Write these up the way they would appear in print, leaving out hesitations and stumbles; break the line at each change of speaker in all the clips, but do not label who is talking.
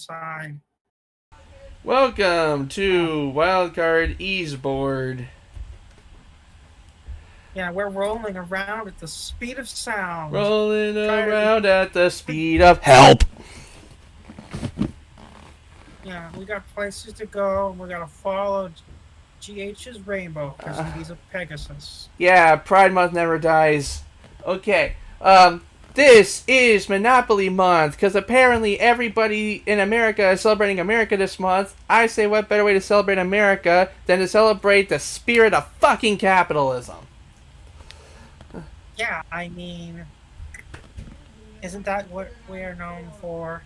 inside.
Welcome to Wildcard Easeboard.
Yeah, we're rolling around at the speed of sound.
Rolling
Trying to,
around at the speed of help.
yeah, we got places to go, and we gotta follow GH's rainbow because he's a Pegasus.
Yeah, Pride Month never dies. Okay, this is Monopoly Month, because apparently everybody in America is celebrating America this month. I say what better way to celebrate America than to celebrate the spirit of fucking capitalism.
Yeah, I mean, isn't that what we're known for?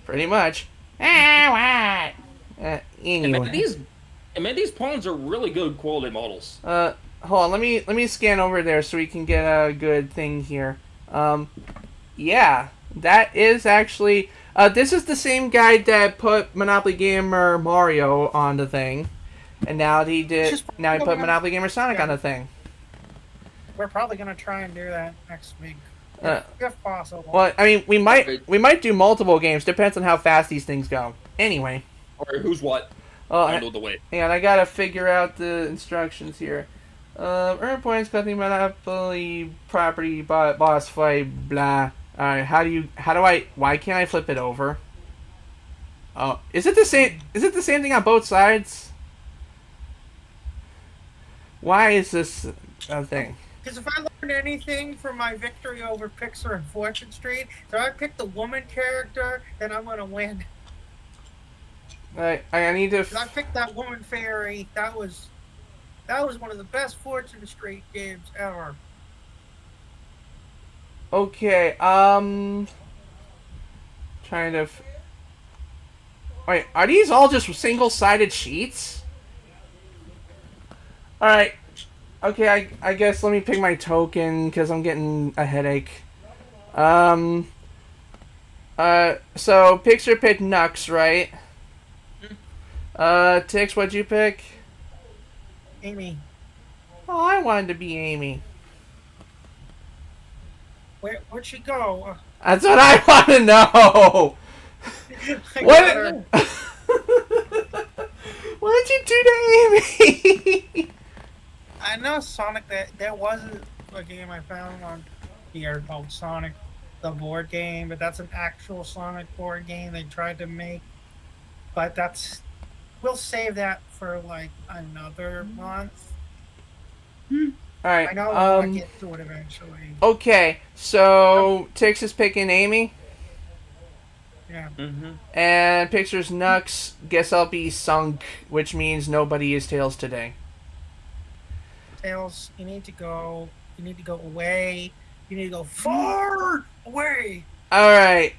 Pretty much. What?
And man,
Anyway.
these pawns are really good quality models.
Hold on, let me scan over there so we can get a good thing here. Yeah, that is actually this is the same guy that put Monopoly Gamer Mario on the thing, and now he put Monopoly Gamer Sonic on the thing.
We're probably gonna try and do that next week, if possible.
Well, I mean, we might do multiple games. Depends on how fast these things go. Anyway.
Or who's what?
Handle
the way.
And I gotta figure out the instructions here. Earn points, collecting Monopoly property, boss fight, blah. Alright, why can't I flip it over? Oh, is it the same thing on both sides? Why is this a thing?
Because if I learned anything from my victory over Pixar and Fortune Street, so I picked the woman character, then I'm gonna win.
I need to.
I picked that woman fairy. That was one of the best Fortune Street games ever.
Okay. Trying to. Wait, are these all just single-sided sheets? All right. Okay, I guess let me pick my token because I'm getting a headache. So Pixar picked Nux, right? Tix, what'd you pick?
Amy.
Oh, I wanted to be Amy.
Where'd she go?
That's what I want to know. What? What did you do to Amy?
I know Sonic. There was a game I found on here called Sonic, the board game, but that's an actual Sonic board game they tried to make. But we'll save that for like another month.
All right.
I know we'll get to it eventually.
Okay, so Tix is picking Amy.
Yeah.
And Pixar's Nux. Guess I'll be Sunk, which means nobody is Tails today.
Tails, you need to go away. You need to go far away.
Alright.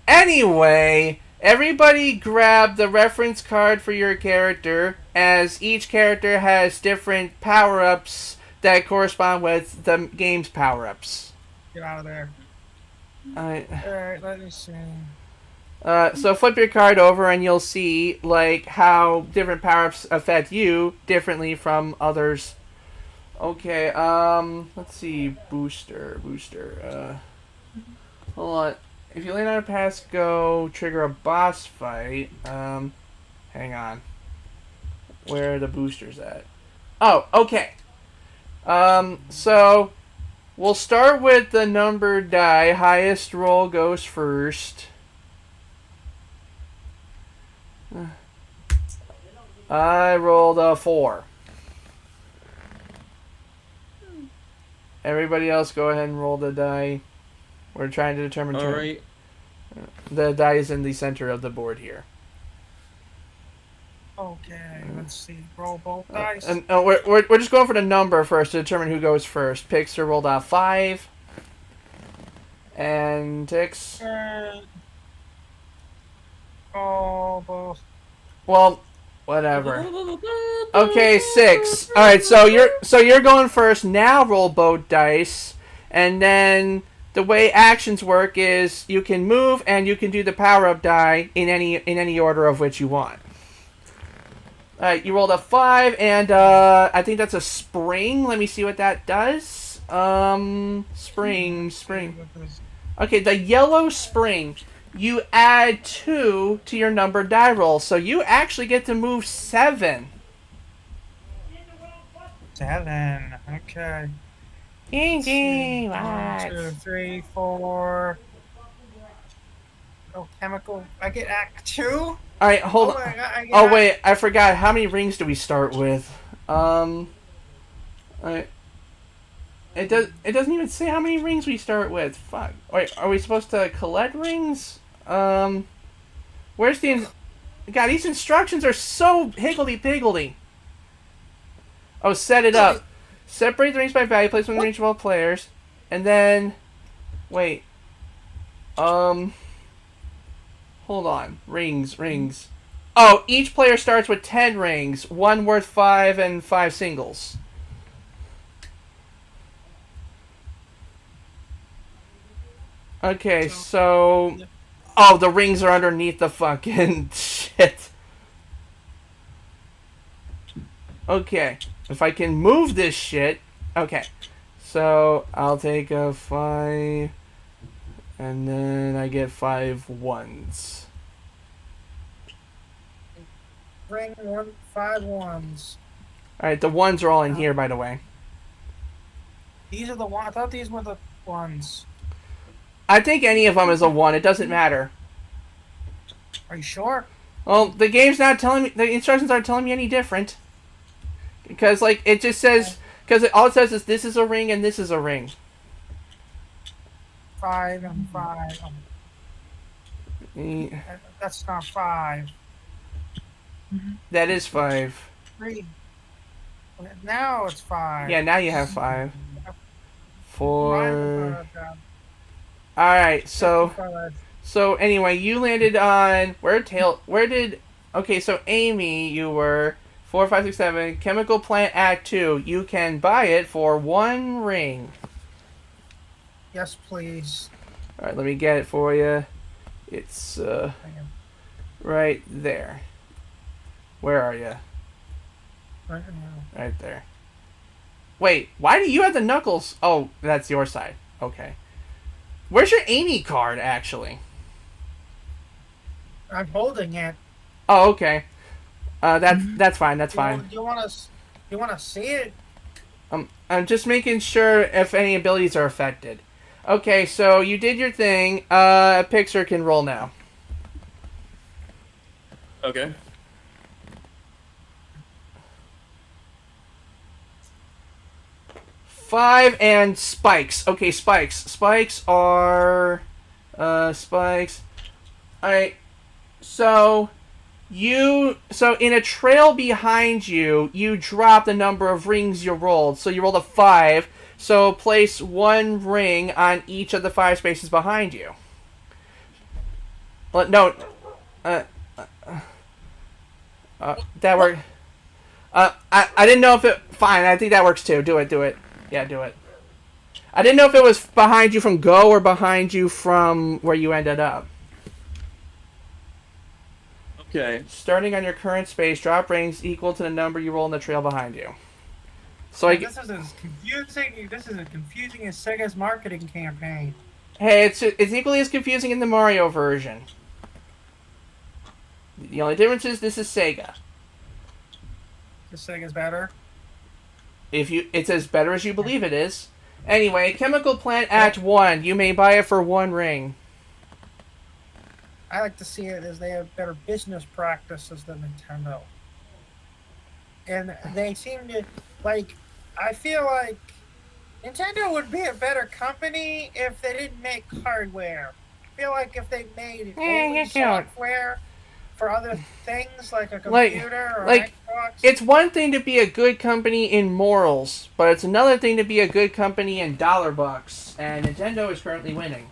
Anyway, everybody grab the reference card for your character, as each character has different power-ups that correspond with the game's power-ups.
Get out of there.
Alright,
let me see.
so flip your card over and you'll see like how different power-ups affect you differently from others. Okay, let's see. Booster. Hold on. If you land on a pass go, trigger a boss fight. Hang on. Where are the boosters at? Oh, okay. So we'll start with the numbered die. Highest roll goes first. I rolled a 4. Everybody else go ahead and roll the die. We're trying to determine...
Alright.
The die is in the center of the board here.
Okay, let's see. Roll both dice.
And we're just going for the number first to determine who goes first. Pixar rolled out 5. And Tix...
both.
Well, whatever. Okay, 6. Alright, so you're going first. Now roll both dice. And then the way actions work is you can move and you can do the power-up die in any order of which you want. Alright, you rolled a 5, and I think that's a spring. Let me see what that does. Spring. Okay, the yellow spring. you add 2 to your number die roll. So you actually get to move 7.
7. Okay. Let's see.
Easy,
1,
what?
2, 3, 4. Oh, chemical. I get Act 2?
Alright, hold
Oh
on.
my god, I get
Oh,
Act.
wait, I forgot. How many rings do we start with? Alright. It doesn't even say how many rings we start with. Fuck. Wait, are we supposed to collect rings? Where's the... God, these instructions are so higgledy-piggledy. Oh, set it up. Separate the rings by value, place them in the range of all players. And then... Wait. Hold on. Rings. Oh, each player starts with 10 rings. 1 worth 5 and 5 singles. Okay, so... Oh, the rings are underneath the fucking shit. Okay, if I can move this shit... Okay, so I'll take a 5... And then I get 5 ones.
Ring 1, 5 ones.
Alright, the ones are all in here, by the way.
These are the ones. I thought these were the ones.
I think any of them is a 1. It doesn't matter.
Are you sure?
Well, the game's not telling me... The instructions aren't telling me any different. Because, like, it just says... Because all it says is this is a ring and this is a ring.
5 and 5. That's not 5.
That is 5.
3. Now it's 5.
Yeah, now you have 5. 4...
Right.
Alright, so...
55.
So, anyway, you landed on... Where did... Okay, so Amy, you were... 4, 5, 6, 7. Chemical Plant Act 2. You can buy it for 1 ring.
Yes, please.
Alright, let me get it for you. It's, right there. Where are you?
Right now.
Right there. Wait, why do you have the knuckles? Oh, that's your side. Okay. Where's your Amy card, actually?
I'm holding it.
Oh, okay. That's fine. That's fine.
You want to see it?
I'm just making sure if any abilities are affected. Okay, so you did your thing. Pixar can roll now.
Okay.
Five and spikes. Okay, spikes. Spikes are... spikes. Alright. So in a trail behind you, you drop the number of rings you rolled. So you rolled a 5. So place 1 ring on each of the 5 spaces behind you. Well, no. That worked. I didn't know if it... Fine, I think that works too. Do it. Yeah, do it. I didn't know if it was behind you from go or behind you from where you ended up.
Okay.
Starting on your current space, drop rings equal to the number you roll in the trail behind you. So
This is as confusing. This is as confusing as Sega's marketing campaign.
Hey, it's equally as confusing in the Mario version. The only difference is this is Sega.
The Sega's better.
It's as better as you believe it is. Anyway, Chemical Plant Act 1. You may buy it for 1 ring.
I like to see it as they have better business practices than Nintendo. And they seem to, like, I feel like Nintendo would be a better company if they didn't make hardware. I feel like if they made only software for other things like a computer or an Xbox.
It's one thing to be a good company in morals, but it's another thing to be a good company in dollar bucks. And Nintendo is currently winning.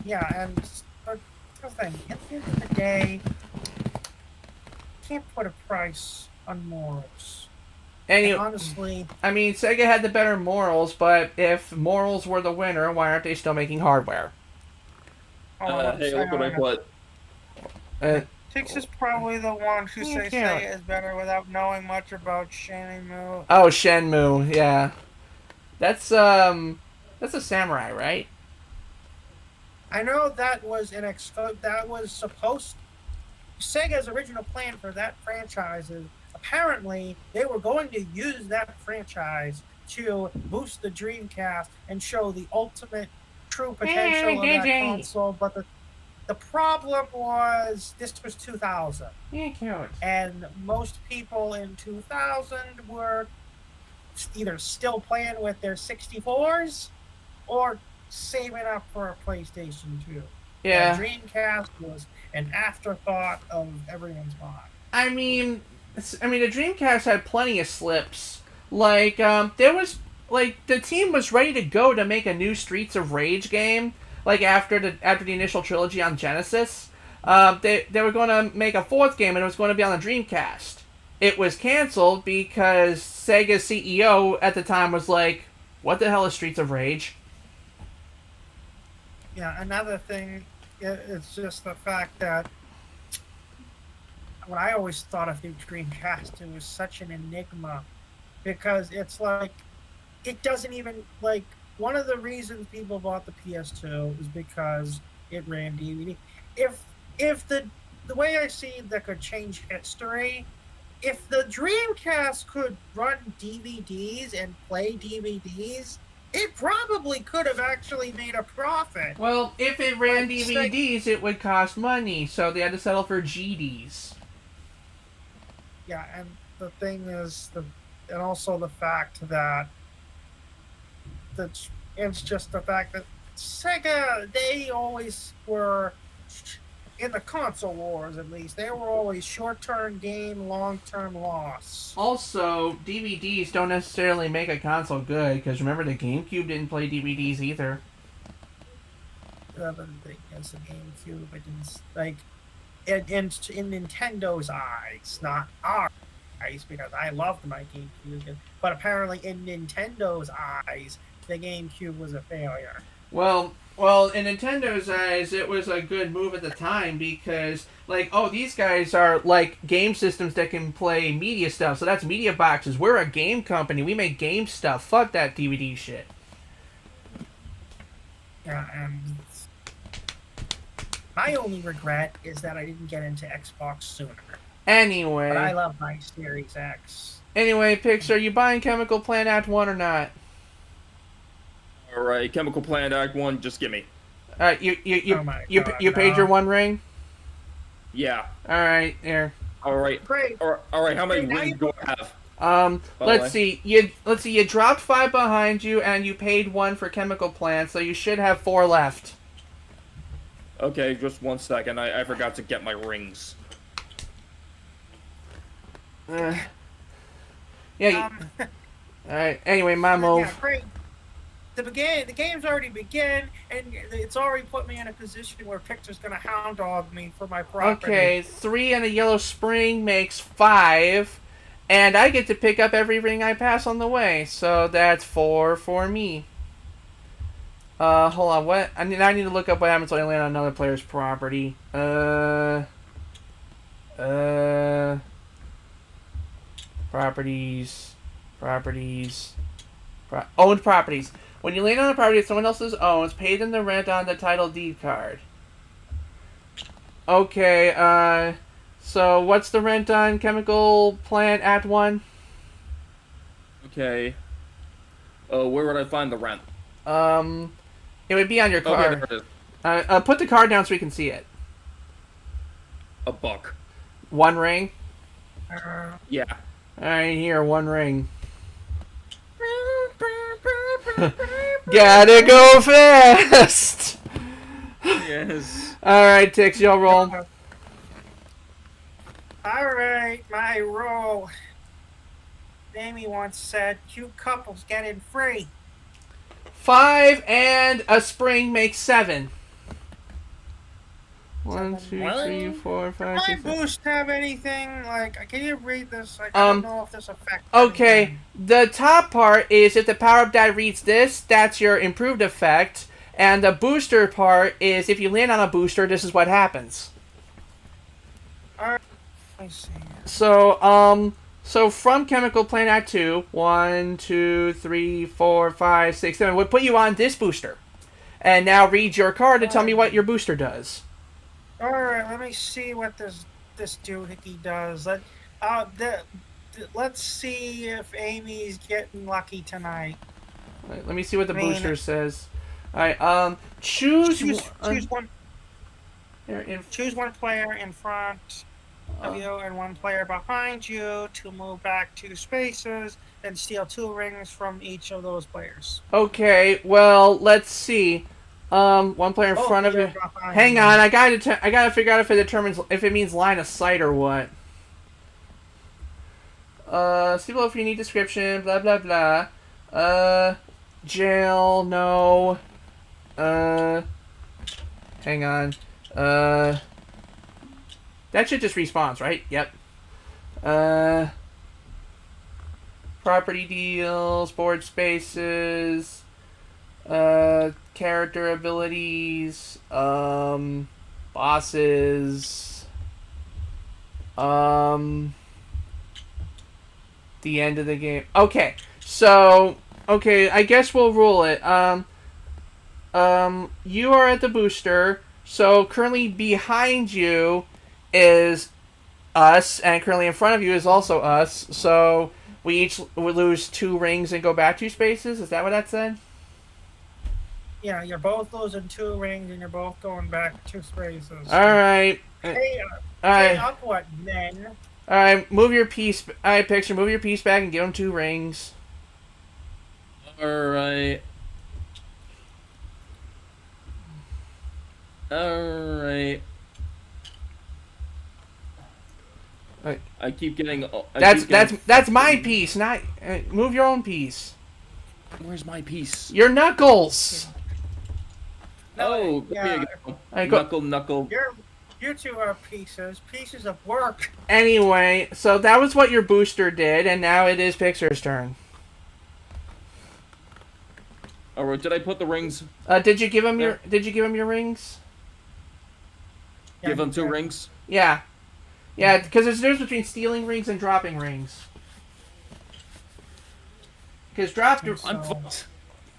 Yeah, and the thing, at the end of the day, you can't put a price on morals. And honestly,
I mean, Sega had the better morals, but if morals were the winner, why aren't they still making hardware?
Hey, look what I put.
Tix is probably the one who says Sega is better without knowing much about Shenmue.
Oh, Shenmue, yeah. That's a samurai, right?
I know that was that was supposed. Sega's original plan for that franchise is apparently they were going to use that franchise to boost the Dreamcast and show the ultimate true potential of that console. But the problem was this was 2000. And most people in 2000 were either still playing with their 64s or saving up for a PlayStation 2.
Yeah.
The Dreamcast was an afterthought of everyone's mind.
I mean, the Dreamcast had plenty of slips. Like, there was the team was ready to go to make a new Streets of Rage game. Like after the initial trilogy on Genesis, they were going to make a fourth game, and it was going to be on the Dreamcast. It was canceled because Sega's CEO at the time was like, "What the hell is Streets of Rage?"
Yeah, another thing is just the fact that what I always thought of the Dreamcast, it was such an enigma because it's like it doesn't even like one of the reasons people bought the PS2 is because it ran DVD. If the way I see that could change history, if the Dreamcast could run DVDs and play DVDs, it probably could have actually made a profit.
Well, if it ran DVDs, it would cost money, so they had to settle for GDs.
Yeah, and the thing is, and also the fact that it's just the fact that Sega, they always were, in the console wars at least, they were always short-term gain, long-term loss.
Also, DVDs don't necessarily make a console good, because remember the GameCube didn't play DVDs either.
The other thing is the GameCube, it didn't, like, in Nintendo's eyes, not our eyes, because I loved my GameCube, but apparently in Nintendo's eyes, the GameCube was a failure.
Well, in Nintendo's eyes, it was a good move at the time because, like, oh, these guys are, like, game systems that can play media stuff, so that's media boxes. We're a game company. We make game stuff. Fuck that DVD shit.
Yeah, and my only regret is that I didn't get into Xbox sooner.
Anyway.
But I love my Series X.
Anyway, Pix, are you buying Chemical Plant Act 1 or not?
Alright, Chemical Plant Act 1, just give me.
You
God,
paid your One Ring?
Yeah.
Alright, here.
Alright.
Great.
Alright, how many rings do I have?
Let's see. You dropped 5 behind you, and you paid 1 for Chemical Plant, so you should have 4 left.
Okay, just 1 second. I forgot to get my rings.
Yeah. Alright, anyway, my move.
Yeah, great. The game's already begun, and it's already put me in a position where Picture's gonna hound dog me for my property.
Okay, 3 and a yellow spring makes 5, and I get to pick up every ring I pass on the way, so that's 4 for me. Hold on, what? I need to look up what happens when I land on another player's property. Properties. Owned properties. When you land on a property that someone else's owns, pay them the rent on the title deed card. Okay, so what's the rent on Chemical Plant Act 1?
Okay. Where would I find the rent?
It would be on your card.
Okay, there it is.
Put the card down so we can see it.
$1.
1 ring?
Yeah.
Alright, here, 1 ring. Gotta go fast!
Yes.
Alright, Tix, you'll roll.
Alright, my roll. Amy once said, cute couples get in free.
5 and a spring makes 7. 1, 2, 3, 4, 5,
Does
6,
my
7.
boost have anything, like, can you read this? I don't know if this affects
Okay,
anything.
the top part is if the power-up die reads this, that's your improved effect. And the booster part is if you land on a booster, this is what happens.
Alright, I see.
So from Chemical Plant Act 2, 1, 2, 3, 4, 5, 6, 7 would put you on this booster. And now read your card to tell me what your booster does.
All right, let me see what this doohickey does. Let's see if Amy's getting lucky tonight.
Right, let me see what the booster says. All right, choose
one.
in,
Choose one player in front of you and one player behind you to move back 2 spaces and steal 2 rings from each of those players.
Okay, well, let's see. One player in front of you. Hang on, I gotta figure out if it means line of sight or what. See below if you need description. Blah blah blah. Jail. No. Hang on. That shit just respawns, right? Yep. Property deals, board spaces, character abilities, bosses, the end of the game. Okay, so, okay, I guess we'll rule it. You are at the booster, so currently behind you is us, and currently in front of you is also us, so we each would lose 2 rings and go back 2 spaces? Is that what that said?
Yeah, you're both losing 2 rings and you're both going back 2 spaces.
Alright.
Hey, up what, then?
Alright, move your piece. Alright, Picture, move your piece back and give him 2 rings.
Alright. Alright. I keep getting.
That's my piece. Not move your own piece.
Where's my piece?
Your knuckles.
Oh,
yeah.
There you go. Knuckle.
You 2 are pieces of work.
Anyway, so that was what your booster did, and now it is Pixar's turn.
Alright, did I put the rings?
Did you give him your rings?
Give him 2 rings.
Yeah. Yeah, because there's a difference between stealing rings and dropping rings. Because
I'm fucked.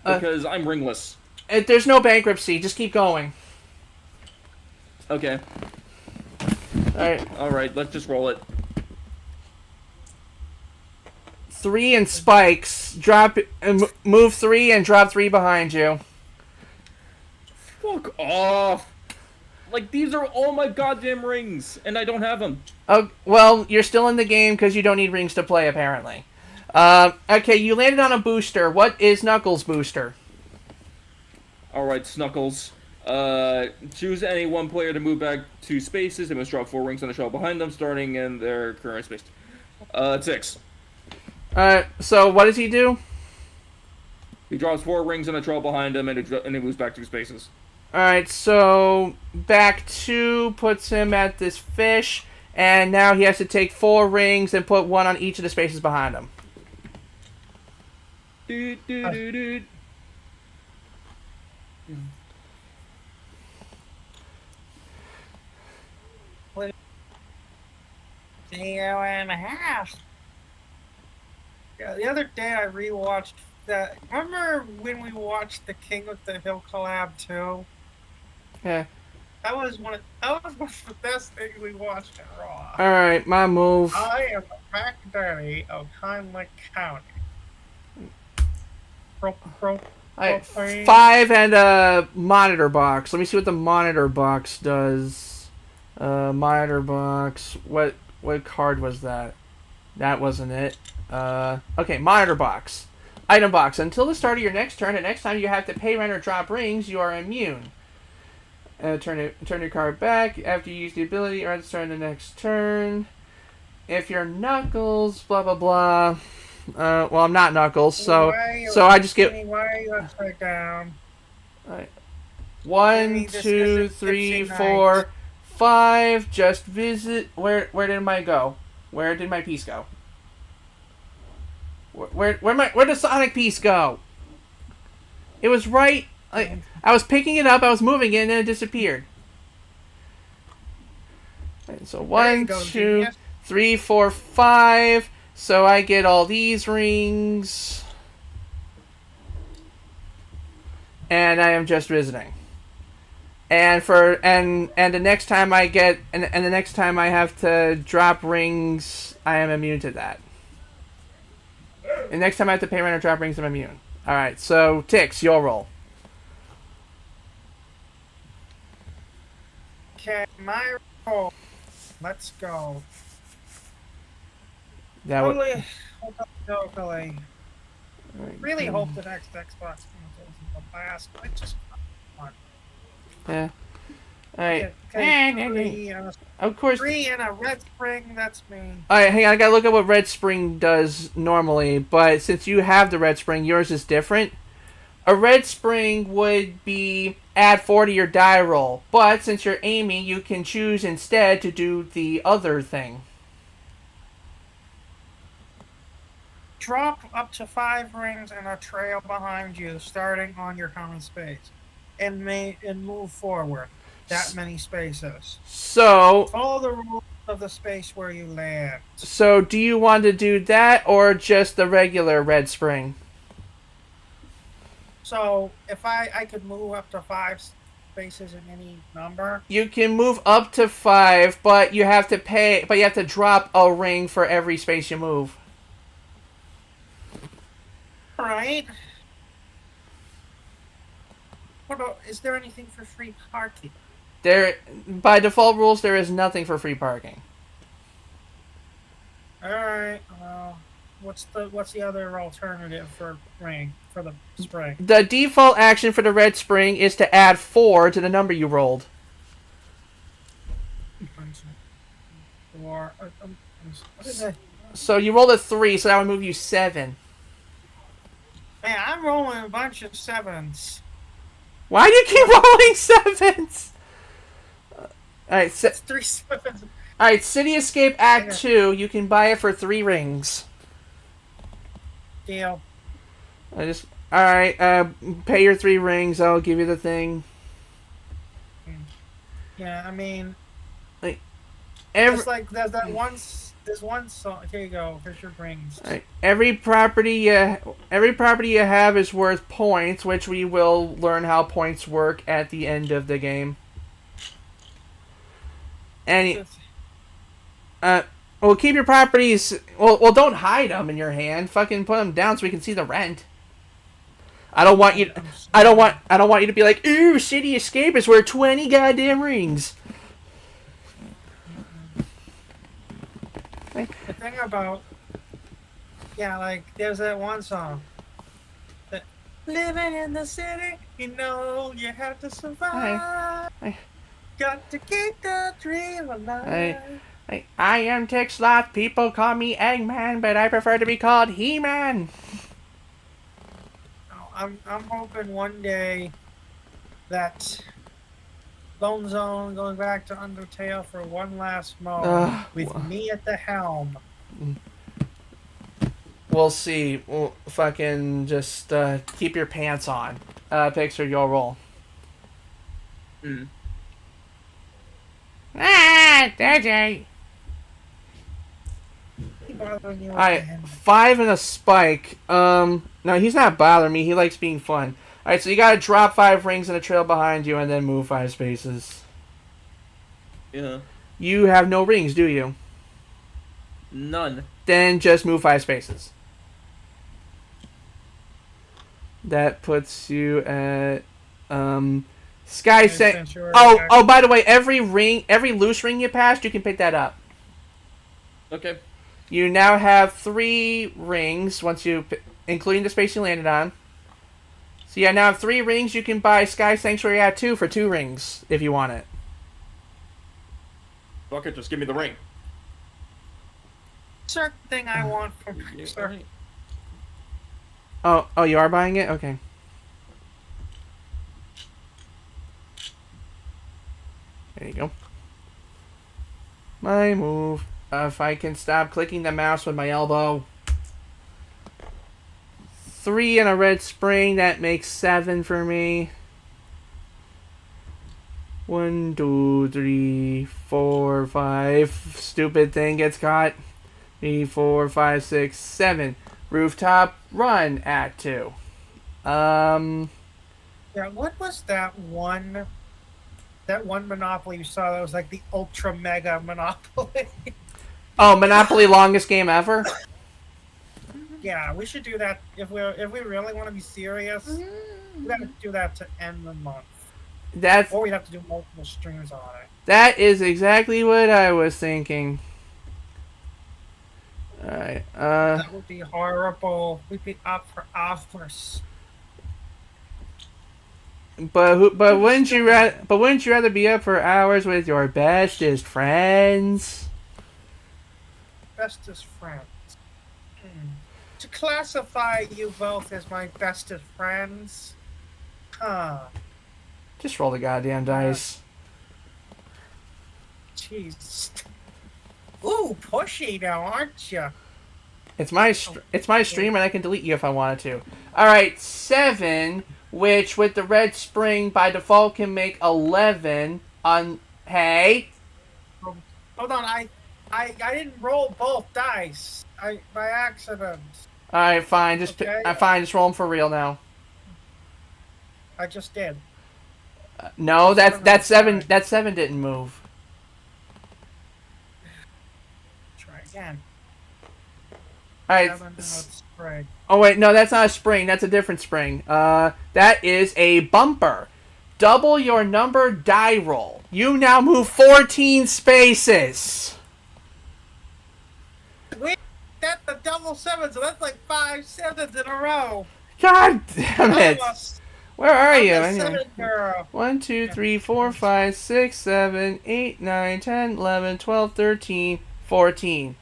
Because I'm ringless.
There's no bankruptcy. Just keep going.
Okay. Alright, let's just roll it.
3 and spikes. Move 3 and drop 3 behind you.
Fuck off. Like, these are all my goddamn rings, and I don't have them.
Oh, well, you're still in the game because you don't need rings to play, apparently. Okay, you landed on a booster. What is Knuckles' booster?
Alright, Snuckles. Choose any one player to move back 2 spaces. They must drop 4 rings on the shelf behind them, starting in their current space. 6.
So what does he do?
He drops 4 rings on the trail behind him, and he moves back 2 spaces.
Alright, so back 2 puts him at this fish, and now he has to take 4 rings and put 1 on each of the spaces behind him.
Do.
Zero and a half. Yeah, the other day I rewatched that. Remember when we watched the King of the Hill collab too?
Yeah.
That was one of the best things we watched in Raw.
Alright, my move.
I am the Mac Daddy of Kindly County.
Alright, 5 and a monitor box. Let me see what the monitor box does. Monitor box. What card was that? That wasn't it. Okay, monitor box. Item box. Until the start of your next turn, and next time you have to pay rent or drop rings, you are immune. Turn your card back after you use the ability or at the start of the next turn. If you're Knuckles, blah blah blah. Well, I'm not Knuckles, so I just get.
Why are you upside down?
Alright. 1, 2, 3, 4, 5. Just visit. Where did my go? Where did my piece go? Where did Sonic piece go? It was right. I was picking it up, I was moving it, and then it disappeared. Right, so 1, 2, 3, 4, 5. So I get all these rings. and I am just visiting. And for and the next time I get and the next time I have to drop rings, I am immune to that. And next time I have to pay rent or drop rings, I'm immune. All right, so Tix, your roll.
Okay, my roll. Let's go.
That would.
Hopefully, really hope the next Xbox isn't the last. I just want
Yeah. All right.
three,
Of course.
3 and a red spring. That's me.
All right, hang on. I gotta look at what Red Spring does normally, but since you have the Red Spring, yours is different. A Red Spring would be add 4 to your die roll, but since you're aiming, you can choose instead to do the other thing.
Drop up to 5 rings and a trail behind you, starting on your common space, and move forward that many spaces.
So
Follow the rules of the space where you land.
So do you want to do that or just the regular Red Spring?
So if I could move up to 5 spaces in any number.
You can move up to 5, but you have to pay. But you have to drop a ring for every space you move.
Right. What about? Is there anything for free parking?
There, by default rules, there is nothing for free parking.
All right. What's the other alternative for the spring?
The default action for the Red Spring is to add 4 to the number you rolled.
Or what is it?
So you rolled a 3, so that would move you 7.
Man, I'm rolling a bunch of 7s.
Why do you keep rolling 7s? Alright,
It's 3 7s.
Alright, City Escape Act 2, you can buy it for 3 rings.
Deal.
Alright, pay your 3 rings, I'll give you the thing.
Yeah, I mean,
Every,
it's like there's one song. Here you go. Here's your rings.
right, every property you have is worth points, which we will learn how points work at the end of the game. And well, keep your properties. Well, don't hide them in your hand. Fucking put them down so we can see the rent. I don't want you. I don't want you to be like, ooh, City Escape is worth 20 goddamn rings.
The thing about, like there's that one song. That, living in the city, you know you have to survive. Got to keep the dream alive.
I am Tix-Lot. People call me Eggman, but I prefer to be called He-Man.
I'm hoping one day that Lone Zone going back to Undertale for one last mode with me at the helm.
We'll see. We'll fucking just keep your pants on. Pixar, your roll. Daddy. Alright, 5 and a spike. No, he's not bothering me. He likes being fun. Alright, so you gotta drop 5 rings in a trail behind you and then move 5 spaces.
Yeah.
You have no rings, do you?
None.
Then just move 5 spaces. That puts you at Sky Set. Oh, by the way, every loose ring you passed, you can pick that up.
Okay.
You now have 3 rings including the space you landed on. So you now have 3 rings. You can buy Sky Sanctuary at 2 for 2 rings if you want it.
Fuck it, just give me the ring.
Certain thing I want from Pixar.
Oh, you are buying it? Okay. There you go. My move. If I can stop clicking the mouse with my elbow. 3 and a red spring. That makes 7 for me. 1, 2, 3, 4, 5. Stupid thing gets caught. 3, 4, 5, 6, 7. Rooftop run at 2.
Yeah, what was that one? That one Monopoly you saw that was like the ultra mega Monopoly.
Oh, Monopoly longest game ever.
Yeah, we should do that if we really want to be serious. We got to do that to end the month,
That's
or we have to do multiple streams on it.
that is exactly what I was thinking. All right.
That would be horrible. We'd be up for hours.
But
Do the
wouldn't you
stream.
rather? But wouldn't you rather be up for hours with your bestest friends?
Bestest friends. To classify you both as my bestest friends, huh?
Just roll the goddamn
Uh,
dice.
Jeez. Ooh, pushy now, aren't you?
It's my stream, and I can delete you if I wanted to. All right, 7, which with the red spring by default can make 11. On hey,
Hold on, I didn't roll both dice. I by accident.
all right, fine.
Okay,
Fine. Just roll them for real now.
I just did.
No,
Seven on
that's
the
7.
side.
That 7 didn't move.
Try again.
All right.
7 on spread.
Oh wait, no, that's not a spring. That's a different spring. That is a bumper. Double your number die roll. You now move 14 spaces.
Wait, that's a double 7, so that's like 5 sevens in a row.
God damn it! Where are
I'm
you
the
anyway?
7 girl.
1, 2, 3, 4, 5, 6, 7, 8, 9, 10, 11, 12, 13, 14.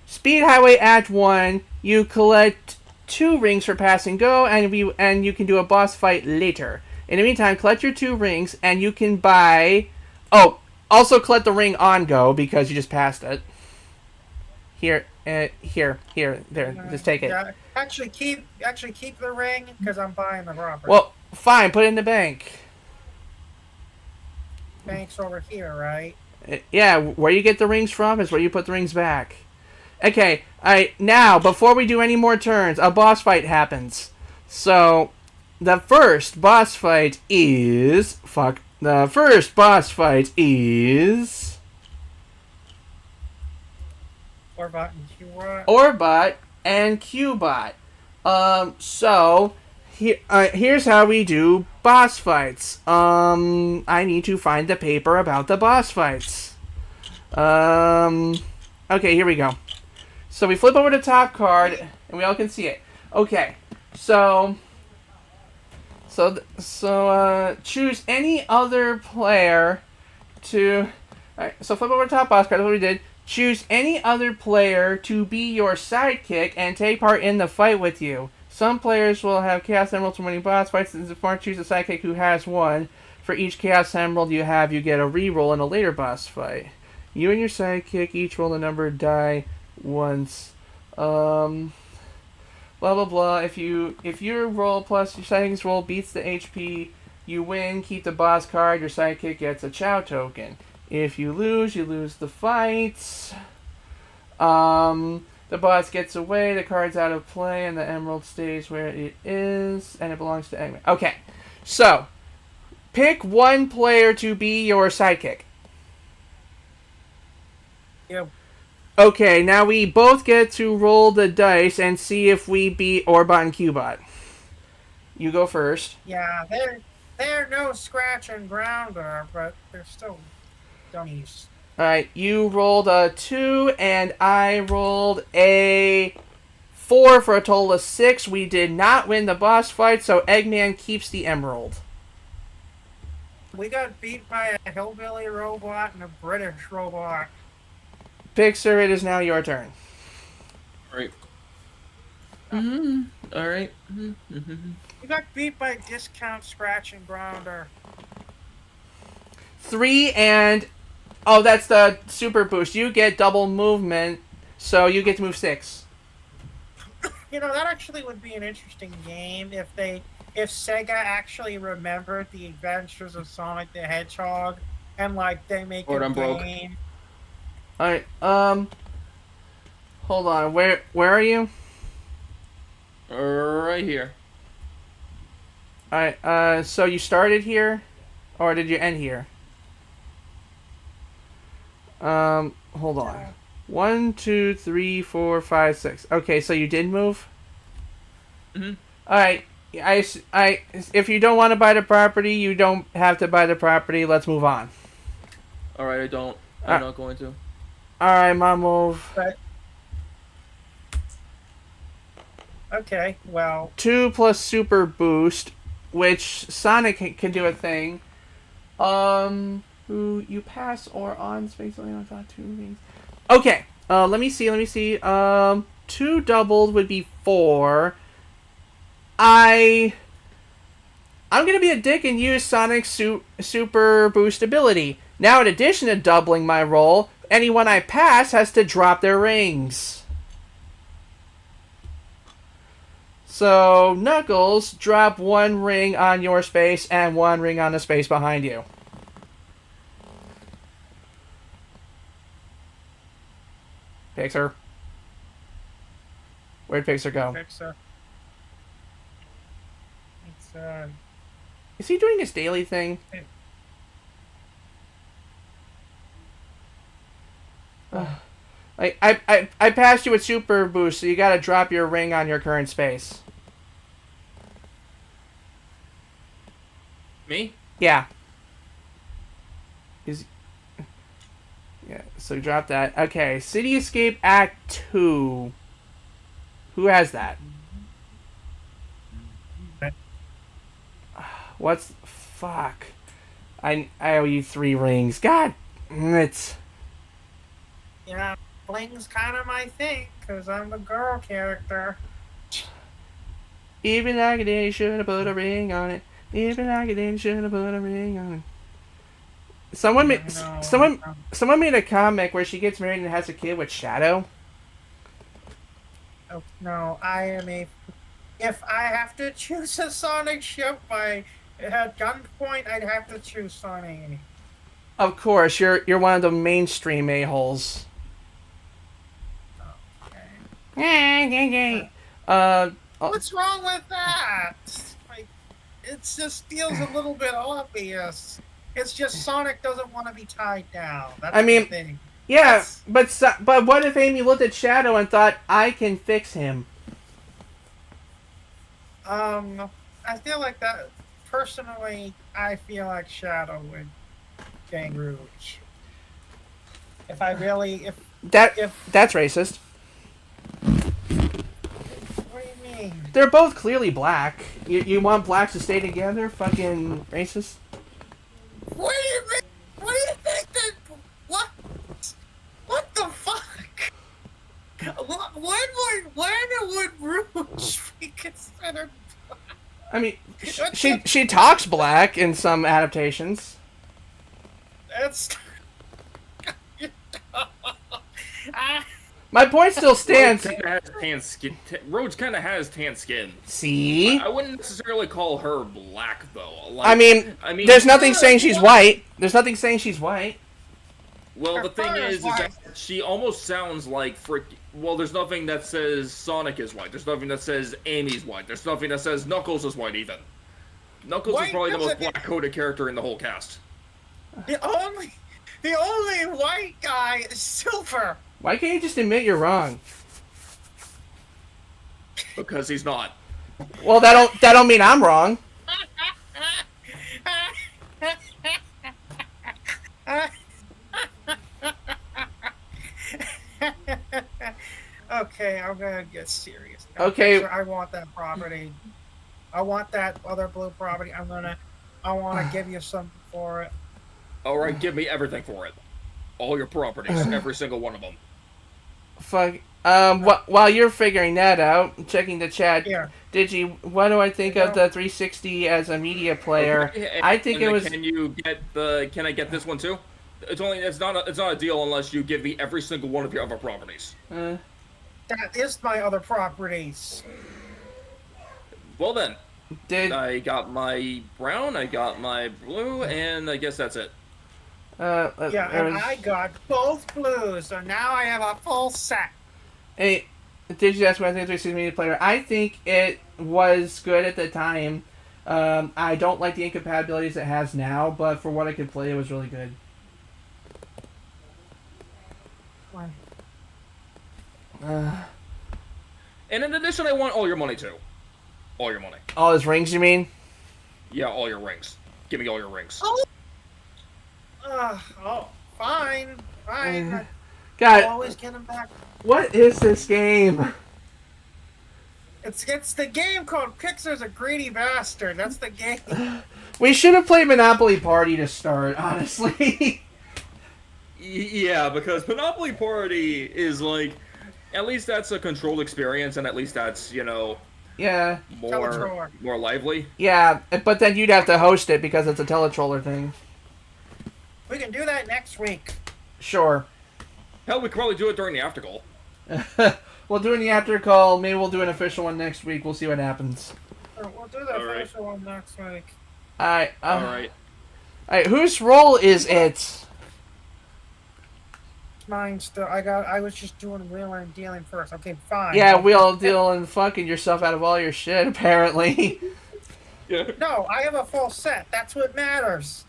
Speed Highway Act 1, you collect 2 rings for pass and go, and you can do a boss fight later. In the meantime, collect your 2 rings, and you can buy... Oh, also collect the ring on go, because you just passed it. Here, there, just take it.
Yeah, actually keep the ring because I'm buying the property.
Well, fine, put it in the bank.
Bank's over here, right?
Yeah, where you get the rings from is where you put the rings back. Okay, alright, now, before we do any more turns, a boss fight happens. So, the first boss fight is... The first boss fight is...
Orbot and Cura.
Orbot and Cubot. Here's how we do boss fights. I need to find the paper about the boss fights. Okay, here we go. So we flip over the top card, and we all can see it. Okay, so choose any other player to... Alright, so flip over the top boss card, that's what we did. Choose any other player to be your sidekick and take part in the fight with you. Some players will have Chaos Emeralds from winning boss fights, and if you choose a sidekick who has one. For each Chaos Emerald you have, you get a reroll in a later boss fight. You and your sidekick each roll the number die once. Blah blah blah. If your roll plus your sidekick's roll beats the HP, you win. Keep the boss card. Your sidekick gets a Chow token. If you lose the fight. The boss gets away, the card's out of play, and the emerald stays where it is, and it belongs to Eggman. Okay, so pick one player to be your sidekick.
Yeah.
Okay, now we both get to roll the dice and see if we beat Orbot and Cubot. You go first.
Yeah, they're no scratch and grounder, but they're still dummies.
Alright, you rolled a 2, and I rolled a 4 for a total of 6. We did not win the boss fight, so Eggman keeps the emerald.
We got beat by a hillbilly robot and a British robot.
Pixar, it is now your turn.
Alright. Alright.
We got beat by discount scratch and grounder.
3 and... Oh, that's the super boost. You get double movement, so you get to move 6.
You know, that actually would be an interesting game if Sega actually remembered the adventures of Sonic the Hedgehog and like they make
Lord,
a
I'm broke.
game.
Alright, hold on. Where are you?
Right here.
All right. So you started here, or did you end here? Hold on. 1, 2, 3, 4, 5, 6. Okay, so you did move.
Mm-hmm.
All right. If you don't want to buy the property, you don't have to buy the property. Let's move on.
All right, I don't. I'm not going to.
All right, my move.
But okay, well,
2 plus super boost, which Sonic can do a thing. Who you pass or on space only on got 2 rings. Okay. Let me see. 2 doubled would be 4. I'm gonna be a dick and use Sonic's super boost ability. Now, in addition to doubling my roll, anyone I pass has to drop their rings. So, Knuckles, drop 1 ring on your space and 1 ring on the space behind you. Pixar. Where'd Pixar go?
Pixar. It's
Is he doing his daily thing? I passed you with super boost, so you gotta drop your ring on your current space.
Me?
Yeah. Yeah, so drop that. Okay, City Escape Act 2. Who has that? What's... Fuck. I owe you 3 rings. God, it's...
yeah, bling's kind of my thing because I'm the girl character.
Even like a daddy should have put a ring on it. Even like a daddy should have put a ring on it. Someone made a comic where she gets married and has a kid with Shadow.
Oh, no, I am a. If I have to choose a Sonic ship by at gunpoint, I'd have to choose Sonic.
Of course, you're one of the mainstream a-holes.
Okay.
uh,
What's wrong with that? Like, it just feels a little bit obvious. It's just Sonic doesn't want to be tied down. That's the thing.
Yeah, but what if Amy looked at Shadow and thought, I can fix him?
I feel like that. Personally, I feel like Shadow would gang Rouge. If
that's racist.
What do you mean?
They're both clearly black. You want blacks to stay together? Fucking racist.
What do you mean? What do you think that? What? What the fuck? When would Rouge be considered?
I mean, she talks black in some adaptations.
That's.
My point still stands.
Rhodes kind of has tan skin.
See?
I wouldn't necessarily call her black, though. Like,
I mean, there's nothing saying she's white. There's nothing saying she's white.
Well, the thing is that she almost sounds like well, there's nothing that says Sonic is white. There's nothing that says Amy's white. There's nothing that says Knuckles is white, even. Knuckles is probably the most black-coded character in the whole cast.
The only white guy is Silver.
Why can't you just admit you're wrong?
Because he's not.
Well, that don't mean I'm wrong.
Okay, I'm gonna get serious now.
Okay.
I want that property. I want that other blue property. I want to give you something for it.
All right, give me everything for it. All your properties, every single one of them.
Fuck. While you're figuring that out, checking the chat, Digi, what do I think of the 360 as a media player?
Okay,
I think it was.
Can I get this one too? It's not a deal unless you give me every single one of your other properties.
That is my other properties.
Well then, I got my brown, I got my blue, and I guess that's it.
I got both blues, so now I have a full set.
Hey, did you ask what I think of the 360 media player? I think it was good at the time. I don't like the incompatibilities it has now, but for what I could play, it was really good.
And in addition, I want all your money too. All your money.
All his rings, you mean?
Yeah, all your rings. Give me all your rings.
Fine. I'll
God,
always get them back.
what is this game?
It's the game called Pixar's a Greedy Bastard. That's the game.
We should have played Monopoly Party to start, honestly.
Yeah, because Monopoly Party is like, at least that's a controlled experience, and at least that's,
Yeah.
more lively.
Yeah, but then you'd have to host it because it's a teletroller thing.
We can do that next week.
Sure.
Hell, we could probably do it during the after goal.
We'll do the after call. Maybe we'll do an official one next week. We'll see what happens.
We'll do the official one next week.
Alright.
Alright.
Alright, whose role is it?
Mine still. I was just doing wheeling and dealing first. Okay, fine.
Yeah, wheel dealing fucking yourself out of all your shit, apparently.
Yeah.
No, I have a full set. That's what matters.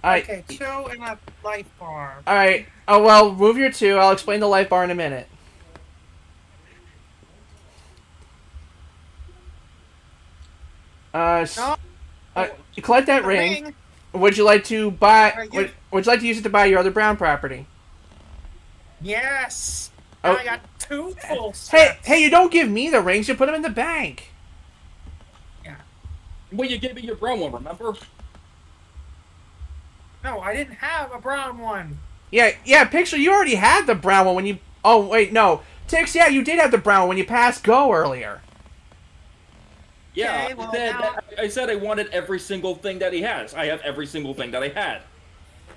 Alright.
Okay, 2 and a life bar.
Alright. Oh, well, move your 2. I'll explain the life bar in a minute.
No.
You collect that ring. Would you like to buy? Would you like to use it to buy your other brown property?
Yes.
Oh.
I got 2 full sets.
Hey! You don't give me the rings. You put them in the bank.
Yeah.
Well, you gave me your brown one, remember?
No, I didn't have a brown one.
Yeah. Pixel, you already had the brown one when you. Oh wait, no. Tix, yeah, you did have the brown one when you passed go earlier.
Yeah,
Okay, well,
I said I wanted every single thing that he has. I have every single thing that I had.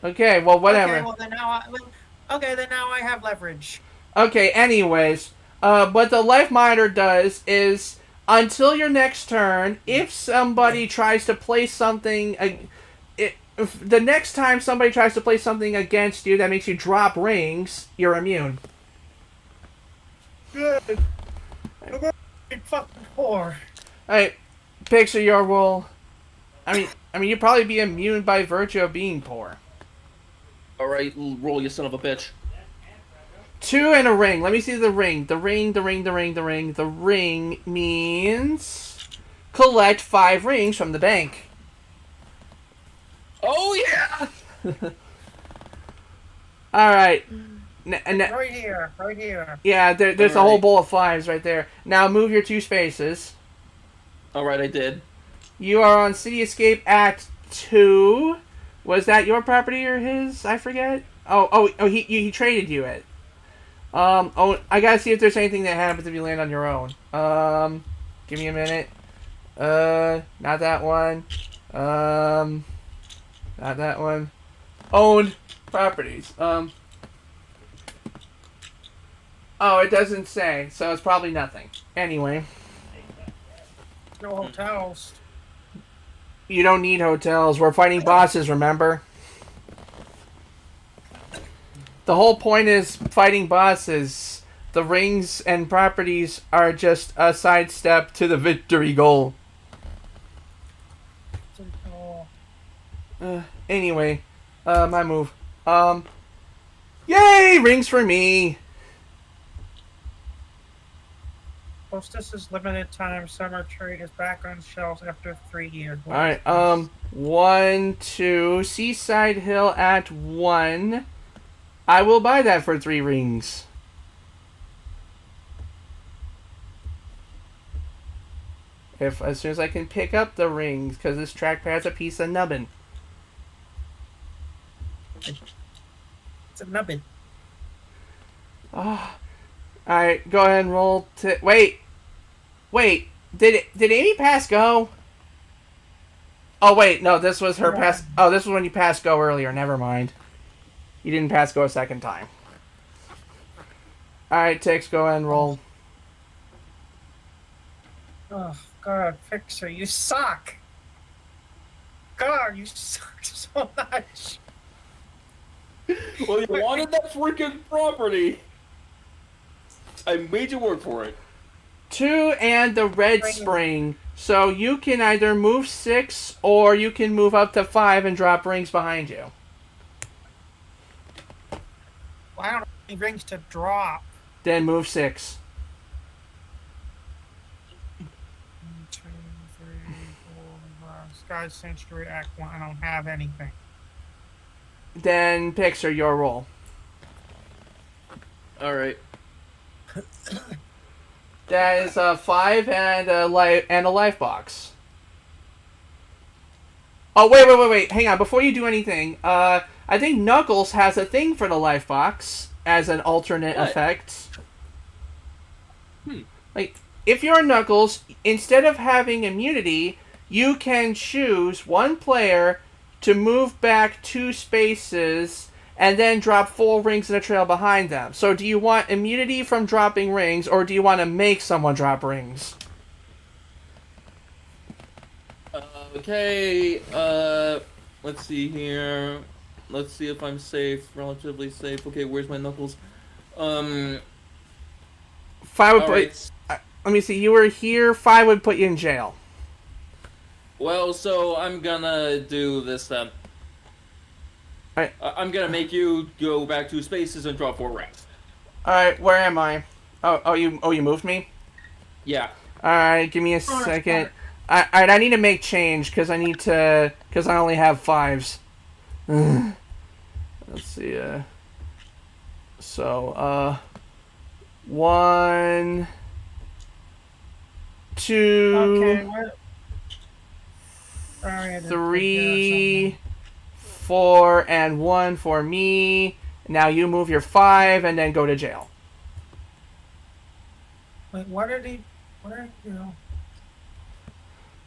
Okay, well, whatever.
Okay, well, then now I have leverage.
Okay, anyways, what the life monitor does is until your next turn, if somebody tries to play something, if the next time somebody tries to play something against you that makes you drop rings, you're immune.
Good. I'm fucking poor.
Alright, Pixel, your role. I mean, you'd probably be immune by virtue of being poor.
Alright, roll, you son of a bitch.
2 and a ring. Let me see the ring. The ring means collect 5 rings from the bank.
Oh, yeah!
Alright.
Right here.
Yeah, there's a whole bowl of 5s right there. Now move your 2 spaces.
Alright, I did.
You are on City Escape Act 2. Was that your property or his? I forget. He traded you it. I gotta see if there's anything that happens if you land on your own. Give me a minute. Not that one. Not that one. Owned properties. Oh, it doesn't say, so it's probably nothing. Anyway.
No hotels.
You don't need hotels. We're fighting bosses, remember? The whole point is fighting bosses. The rings and properties are just a sidestep to the victory goal. Anyway, my move. Yay! Rings for me!
Hostess's limited time summer trade is back on shelves after 3 years.
Alright, 1, 2, Seaside Hill at 1. I will buy that for 3 rings. As soon as I can pick up the rings, because this trackpad's a piece of nubbin.
It's a nubbin.
Oh. Alright, go ahead and roll to... Wait! Did Amy pass go? Oh, wait, no, this was her pass... Oh, this was when you passed go earlier, never mind. You didn't pass go a second time. Alright, Tix, go ahead and roll.
Oh, God, Fixer, you suck! God, you suck so much!
Well, you wanted that freaking property. I made you work for it.
2 and the red spring. So you can either move 6 or you can move up to 5 and drop rings behind you.
Well, I don't have any rings to drop.
Then move 6.
1, 2, 3, 4, 5. Sky Century Act 1. I don't have anything.
Then Pixar, your roll.
All right.
That is a 5 and a life box. Oh, wait. Hang on. Before you do anything, I think Knuckles has a thing for the life box as an alternate effect. Like, if you're Knuckles, instead of having immunity, you can choose one player to move back 2 spaces and then drop 4 rings in a trail behind them. So do you want immunity from dropping rings, or do you want to make someone drop rings?
Okay, let's see here. Let's see if I'm safe, relatively safe. Okay, where's my Knuckles?
5 would
right.
let me see, you were here, 5 would put you in jail.
Well, so I'm gonna do this then.
Alright.
I'm gonna make you go back 2 spaces and draw 4 rings.
Alright, where am I? You moved me?
Yeah.
Alright, give me a second. Alright, I need to make change, because I only have 5s. Let's see, so, 1, 2,
Okay,
3, 4, and 1 for me. Now you move your 5 and then go to jail.
Wait, what are you know?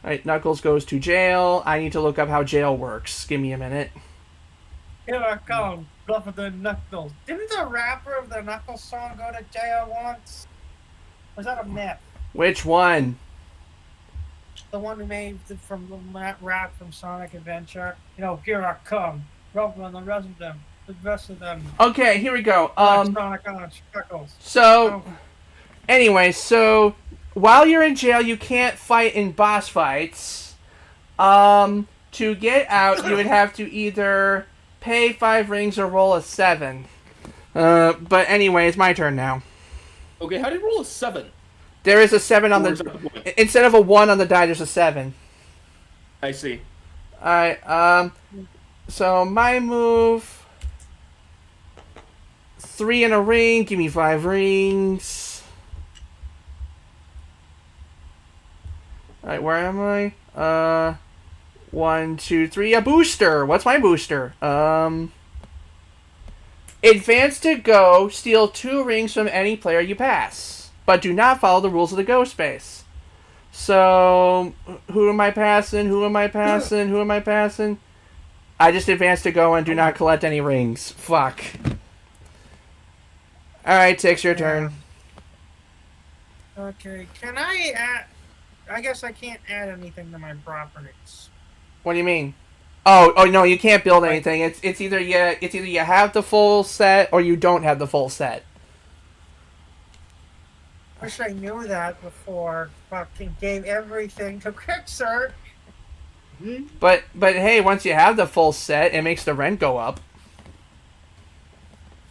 Alright, Knuckles goes to jail. I need to look up how jail works. Give me a minute.
Here I come, bluff of the Knuckles. Didn't the rapper of the Knuckles song go to jail once? Was that a myth?
Which one?
The one who made from the rap from Sonic Adventure. You know, here I come, bluff on the rest of them. The rest of them.
Okay, here we go.
Sonic on Knuckles.
So, anyway, while you're in jail, you can't fight in boss fights. To get out, you would have to either pay 5 rings or roll a 7. But anyway, it's my turn now.
Okay, how do you roll a 7?
There is a 7 on the... Instead of a 1 on the die, there's a 7.
I see.
Alright, so my move... 3 in a ring, give me 5 rings. Alright, where am I? 1, 2, 3, a booster! What's my booster? Advance to go, steal 2 rings from any player you pass, but do not follow the rules of the go space. So, who am I passing? I just advance to go and do not collect any rings. Fuck. Alright, Tix, your turn.
Okay, can I add... I guess I can't add anything to my properties.
What do you mean? Oh no, you can't build anything. It's either you have the full set or you don't have the full set.
Wish I knew that before. Fucking gave everything to Quicksir.
But hey, once you have the full set, it makes the rent go up.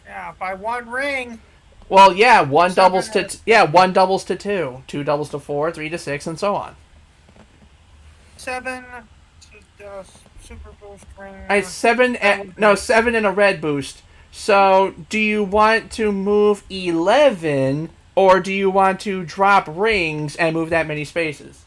Yeah, by 1 ring.
Well, yeah, 1 doubles to 2, 2 doubles to 4, 3 to 6, and so on.
7 super boost ring.
Alright, 7 and a red boost. So, do you want to move 11, or do you want to drop rings and move that many spaces?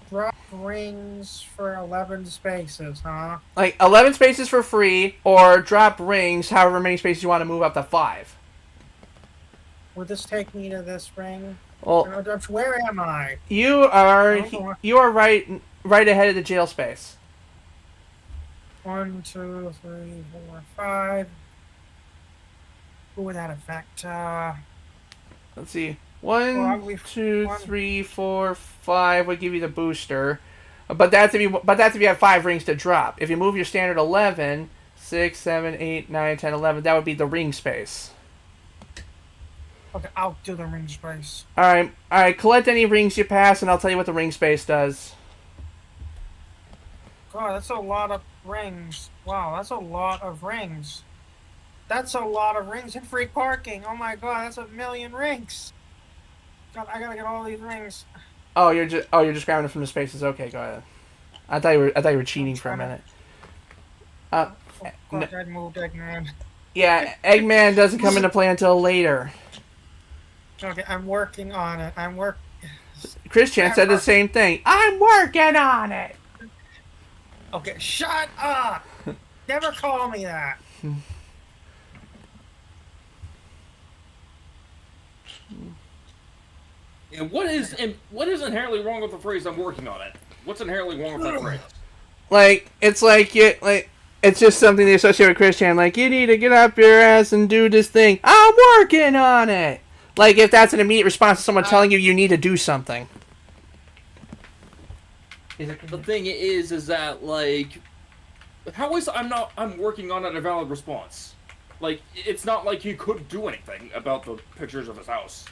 Drop rings for 11 spaces, huh?
Like, 11 spaces for free, or drop rings however many spaces you want to move up to 5.
Will this take me to this ring?
Well,
where am I?
You are right ahead of the jail space.
1, 2, 3, 4, 5. Who would that affect?
Let's see. 1, 2, 3, 4, 5 would give you the booster, but that's if you have 5 rings to drop. If you move your standard 11, 6, 7, 8, 9, 10, 11, that would be the ring space.
Okay, I'll do the ring space.
All right. Collect any rings you pass, and I'll tell you what the ring space does.
God, that's a lot of rings. Wow, that's a lot of rings. That's a lot of rings and free parking. Oh my god, that's 1,000,000 rings. God, I gotta get all these rings.
You're just grabbing it from the spaces. Okay, go ahead. I thought you were cheating for a minute.
Oh, God, that moved, Eggman.
Yeah, Eggman doesn't come into play until later.
Okay, I'm working on it.
Chris Chan said the same thing. I'm working on it.
Okay, shut up! Never call me that.
And what is inherently wrong with the phrase "I'm working on it"? What's inherently wrong with that phrase?
It's just something they associate with Chris Chan. Like, you need to get up your ass and do this thing. I'm working on it. Like, if that's an immediate response to someone telling you need to do something.
The thing is that, like, how is I'm working on it a valid response? Like, it's not like he could do anything about the pictures of his house.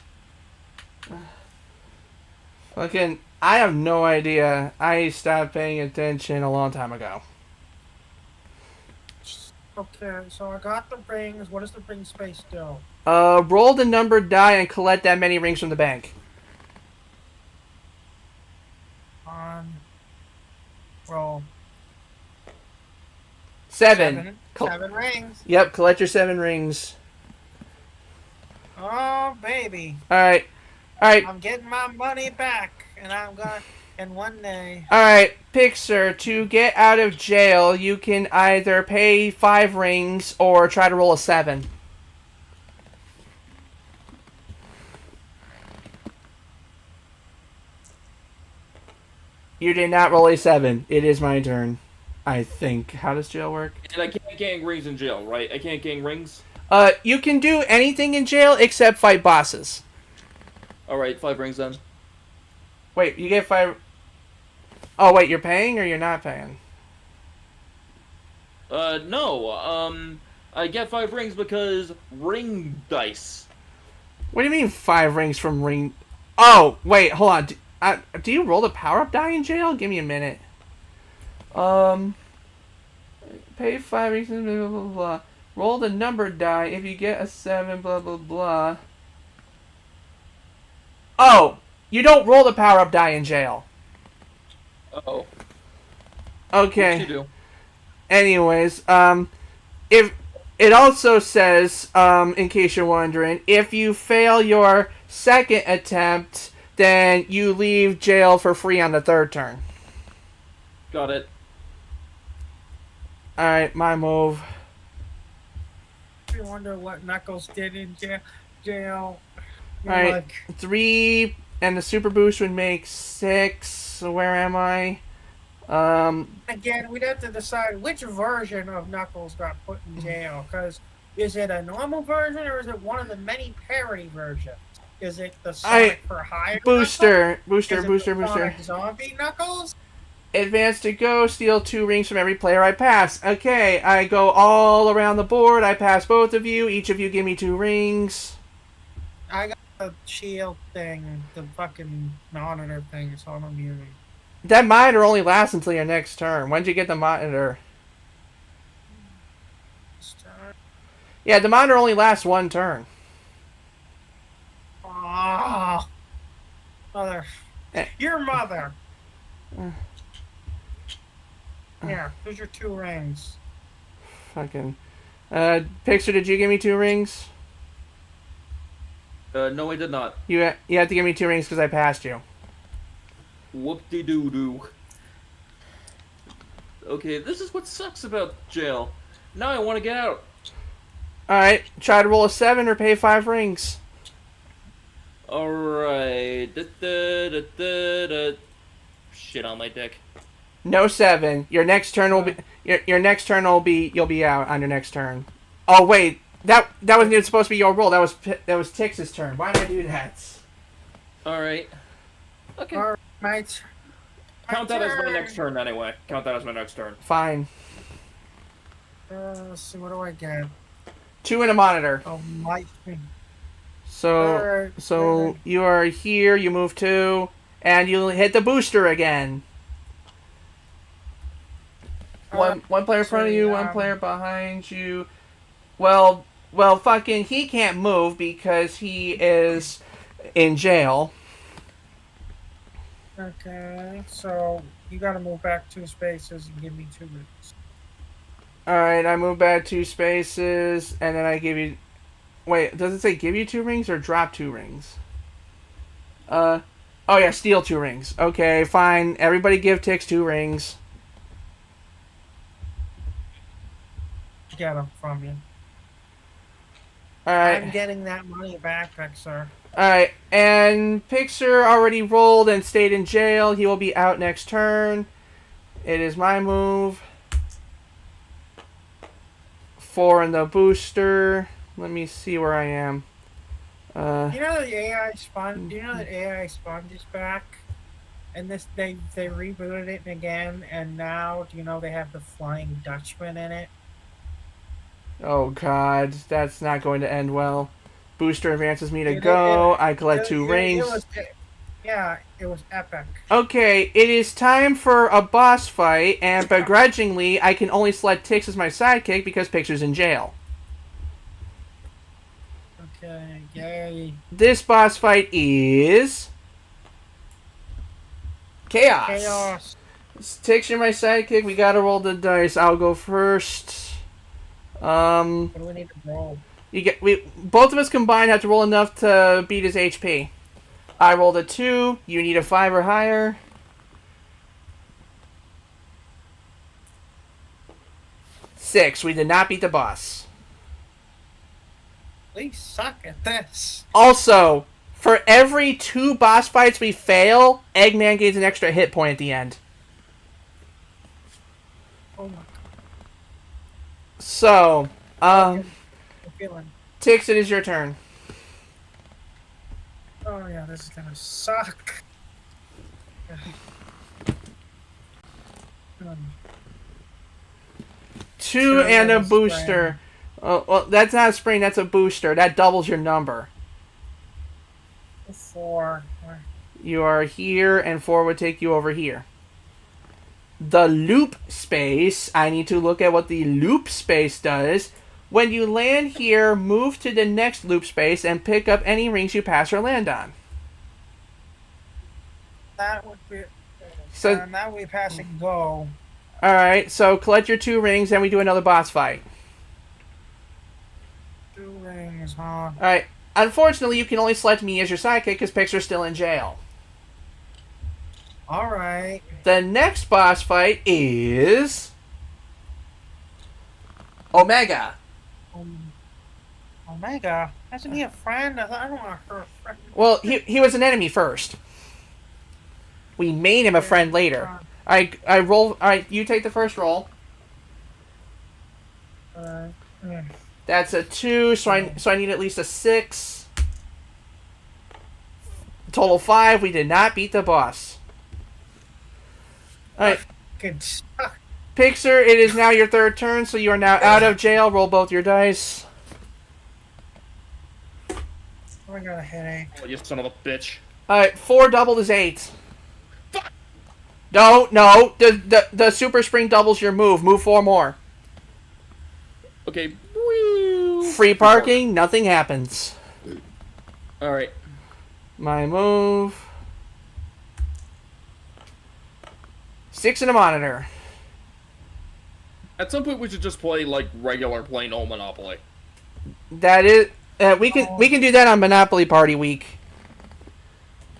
Fucking, I have no idea. I stopped paying attention a long time ago.
Okay, so I got the rings. What does the ring space do?
Roll the numbered die and collect that many rings from the bank.
Roll.
7.
7 rings.
Yep, collect your 7 rings.
Oh, baby.
Alright.
I'm getting my money back, and I'm gonna in one day.
Alright, Pixar, to get out of jail, you can either pay 5 rings or try to roll a 7. You did not roll a 7. It is my turn. I think. How does jail work?
And I can't gang rings in jail, right? I can't gang rings?
You can do anything in jail except fight bosses.
Alright, 5 rings then.
Wait, you get 5... Oh, wait, you're paying or you're not paying?
No. I get 5 rings because ring dice.
What do you mean 5 rings from ring... Oh, wait, hold on. Do you roll the power-up die in jail? Give me a minute. Pay 5 rings, blah, blah, blah, blah. Roll the numbered die. If you get a 7, blah, blah, blah. Oh, you don't roll the power-up die in jail.
Uh-oh.
Okay.
What you do?
Anyways, if it also says, in case you're wondering, if you fail your second attempt, then you leave jail for free on the 3rd turn.
Got it.
Alright, my move.
You wonder what Knuckles did in jail.
Alright,
Like,
3, and the super boost would make 6. So where am I?
again, we'd have to decide which version of Knuckles got put in jail. Because is it a normal version or is it one of the many parody versions? Is it the Sonic for Hire
Booster,
Knuckles?
booster,
Is it
booster,
the
booster.
Sonic Zombie Knuckles?
Advance to go, steal 2 rings from every player I pass. Okay, I go all around the board. I pass both of you. Each of you give me 2 rings.
I got the shield thing, the fucking monitor thing, so I'm immune.
That monitor only lasts until your next turn. When'd you get the monitor? Yeah, the monitor only lasts 1 turn.
Oh, mother. Your mother. Here, here's your 2 rings.
Fucking. Pixar, did you give me 2 rings?
No, I did not.
You have to give me 2 rings because I passed you.
Whoop-de-doo-doo. Okay, this is what sucks about jail. Now I want to get out.
Alright, try to roll a 7 or pay 5 rings.
Alright. Shit on my dick.
No 7. Your next turn will be your next turn will be you'll be out on your next turn. Oh wait, that wasn't even supposed to be your roll. That was Tix's turn. Why did I do that?
Alright. Okay.
All right.
Count that as my next turn anyway. Count that as my next turn.
Fine.
Let's see, what do I get?
2 and a monitor.
Oh, my thing.
So
Alright.
you are here. You move 2, and you hit the booster again. One player in front of you, one player behind you. Well, fucking, he can't move because he is in jail.
Okay, so you gotta move back 2 spaces and give me 2 rings.
Alright, I move back 2 spaces, and then I give you... Wait, does it say give you 2 rings or drop 2 rings? Oh yeah, steal 2 rings. Okay, fine. Everybody give Tix 2 rings.
Get them from you.
Alright.
I'm getting that money back, sir.
Alright, and Pixar already rolled and stayed in jail. He will be out next turn. It is my move. 4 in the booster. Let me see where I am.
You know the AI Sponge? You know that AI Sponge is back? And this they rebooted it again, and now, do you know they have the Flying Dutchman in it?
Oh god, that's not going to end well. Booster advances me to go. I collect 2 rings.
It was epic.
Okay, it is time for a boss fight, and begrudgingly, I can only select Tix as my sidekick because Pixar's in jail.
Okay, yay.
This boss fight is... Chaos. Tix, you're my sidekick. We gotta roll the dice. I'll go first.
What do we need to roll?
Both of us combined have to roll enough to beat his HP. I rolled a 2. You need a 5 or higher. 6. We did not beat the boss.
We suck at this.
Also, for every 2 boss fights we fail, Eggman gains an extra hit point at the end.
Oh my god.
So,
feeling.
Tix, it is your turn.
Oh yeah, this is gonna suck.
2 and a booster. Oh, well, that's not a spring, that's a booster. That doubles your number.
4.
You are here, and 4 would take you over here. The loop space, I need to look at what the loop space does. When you land here, move to the next loop space and pick up any rings you pass or land on.
That would be...
So
now we pass and go.
Alright, so collect your 2 rings, and we do another boss fight.
2 rings, huh?
Alright, unfortunately, you can only select me as your sidekick because Pixar's still in jail.
Alright.
The next boss fight is... Omega.
Omega? Hasn't he a friend? I don't want her a friend.
Well, he was an enemy first. We made him a friend later. I roll. Alright, you take the first roll. That's a 2, so I need at least a 6. Total 5. We did not beat the boss. Alright.
Good.
Pixar, it is now your 3rd turn, so you are now out of jail. Roll both your dice.
I got a headache.
Oh, you son of a bitch.
Alright, 4 doubled is 8. No. The super spring doubles your move. Move 4 more.
Okay.
Free parking, nothing happens.
Alright.
My move. 6 in a monitor.
At some point, we should just play like regular plain old Monopoly.
That is, we can do that on Monopoly Party Week.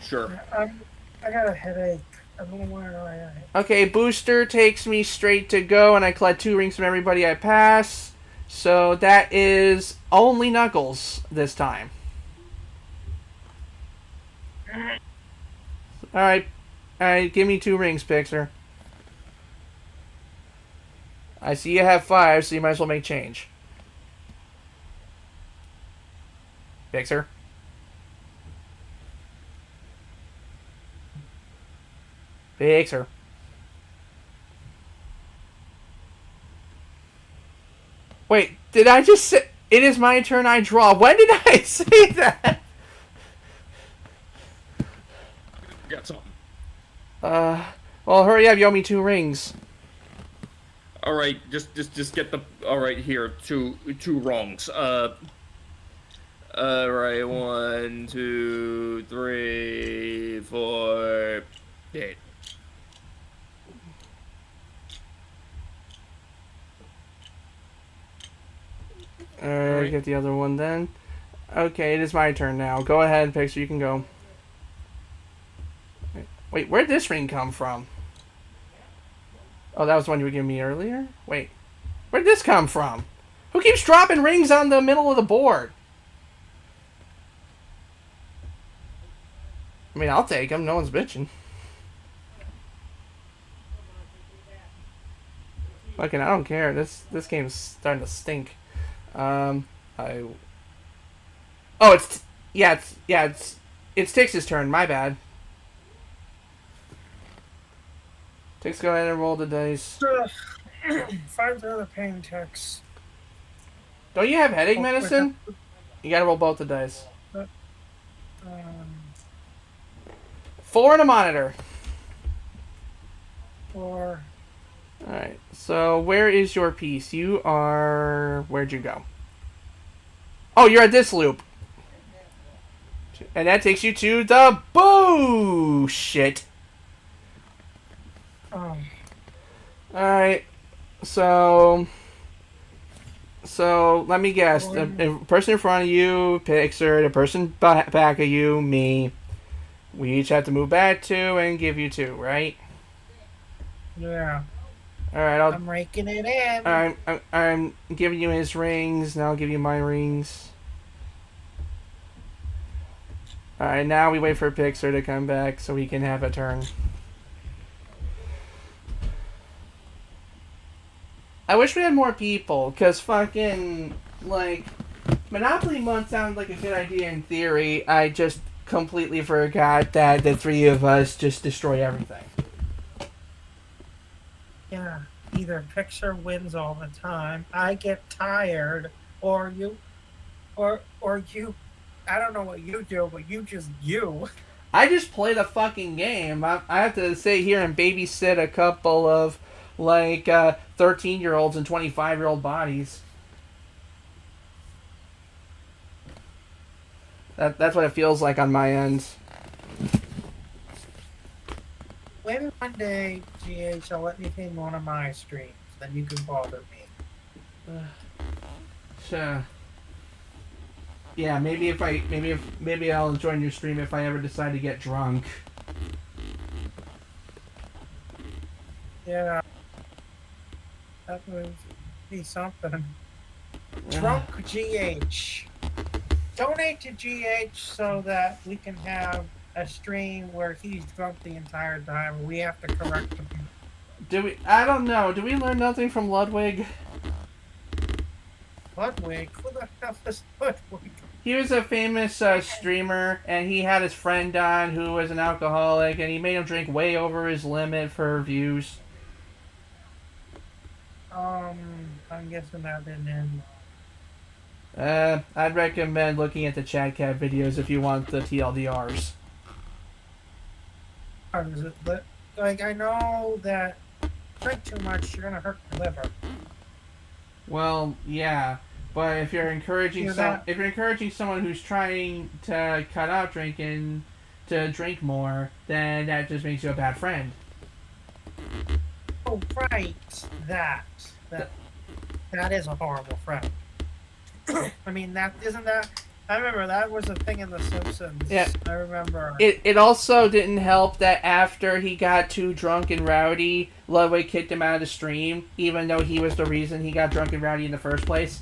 Sure.
I got a headache. I don't know why I have.
Okay, booster takes me straight to go, and I collect 2 rings from everybody I pass. So that is only Knuckles this time. Alright, give me 2 rings, Pixar. I see you have 5, so you might as well make change. Pixar. Pixar. Wait, did I just say... It is my turn, I draw. When did I say that?
Got something.
Well, hurry up. You owe me 2 rings.
All right, just get the. All right, here, two wrongs. All right, 1, 2, 3, 4. 8.
Alright, get the other one then. Okay, it is my turn now. Go ahead, Pixar. You can go. Wait, where'd this ring come from? Oh, that was the one you were giving me earlier? Wait, where'd this come from? Who keeps dropping rings on the middle of the board? I mean, I'll take them. No one's bitching. Fucking, I don't care. This game's starting to stink. Oh, it's Tix's turn. My bad. Tix, go ahead and roll the dice.
5 other pain ticks.
Don't you have headache medicine? You gotta roll both the dice. 4 and a monitor.
4.
Alright, so where is your piece? You are... Where'd you go? Oh, you're at this loop. And that takes you to the bullshit.
Oh.
Alright, so let me guess. The person in front of you, Pixar, the person back of you, me. We each have to move back 2 and give you 2, right?
Yeah.
Alright,
I'm raking it in.
I'm giving you his rings, now I'll give you my rings. Alright, now we wait for Pixar to come back so he can have a turn. I wish we had more people, because fucking, like, Monopoly Month sounds like a good idea in theory. I just completely forgot that the 3 of us just destroy everything.
Yeah, either Picture wins all the time, I get tired, or you, I don't know what you do, but you.
I just play the fucking game. I have to sit here and babysit a couple of, like, 13-year-olds and 25-year-old bodies. That's what it feels like on my end.
Maybe one day, GH, will let me pay one of my streams, then you can bother me.
Sure. Yeah, maybe I'll join your stream if I ever decide to get drunk.
Yeah. That would be something. Drunk GH. Donate to GH so that we can have a stream where he's drunk the entire time and we have to correct him.
I don't know. Do we learn nothing from Ludwig?
Ludwig? Who the hell is Ludwig?
He was a famous streamer, and he had his friend on who was an alcoholic, and he made him drink way over his limit for views.
I'm guessing that didn't end.
I'd recommend looking at the Chat Cat videos if you want the TLDRs.
Or is it, like, I know that drink too much, you're gonna hurt your liver.
Well, yeah, but if you're encouraging someone who's trying to cut out drinking to drink more, then that just makes you a bad friend.
Oh, right, that is a horrible friend. I mean, I remember that was a thing in The Simpsons.
Yeah.
I remember.
It also didn't help that after he got too drunk and rowdy, Ludwig kicked him out of the stream, even though he was the reason he got drunk and rowdy in the first place.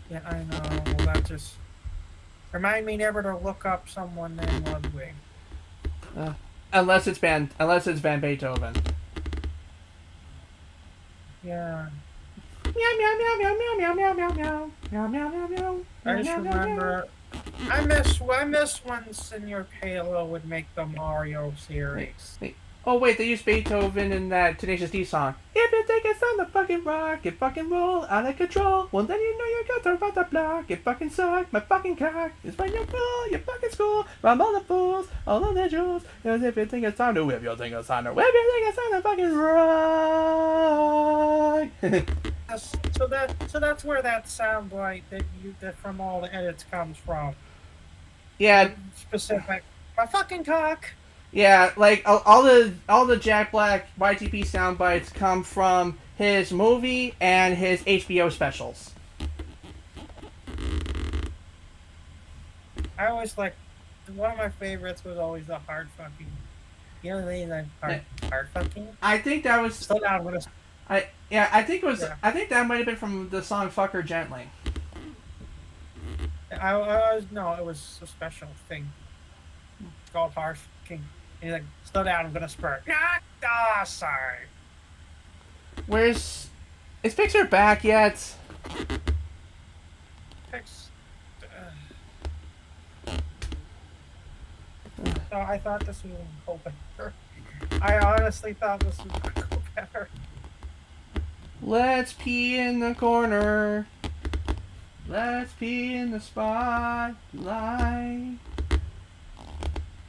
Yeah, I know. Well, that just... Remind me never to look up someone named Ludwig.
Unless it's Van Beethoven.
Yeah.
Meow meow meow meow meow meow meow meow meow meow meow meow.
I just remember. I miss when Senor Palo would make the Mario series.
Oh wait, they used Beethoven in that Tenacious D song. If you think it's time to fucking rock, it fucking roll out of control. Well then you know you got to run the block. It fucking suck, my fucking cock is when you roll your fucking school. From all the fools, all of the jewels. Cause if you think it's time to whip, you think it's time to whip, you think it's time to fucking rock.
So that's where that sound bite that from all the edits comes from.
Yeah.
Specific. My fucking cock.
Yeah, like all the Jack Black YTP sound bites come from his movie and his HBO specials.
I always like one of my favorites was always the hard fucking. You know the hard fucking.
I think that was.
Slow down with us.
I think it was. Yeah. I think that might have been from the song "Fuck Her Gently."
No, it was a special thing. It's called hard fucking. And he's like, slow down, I'm gonna spurt. Sorry.
Where's... Is Pixar back yet?
No, I thought this was gonna go better. I honestly thought this was gonna go better.
Let's pee in the corner. Let's pee in the spotlight.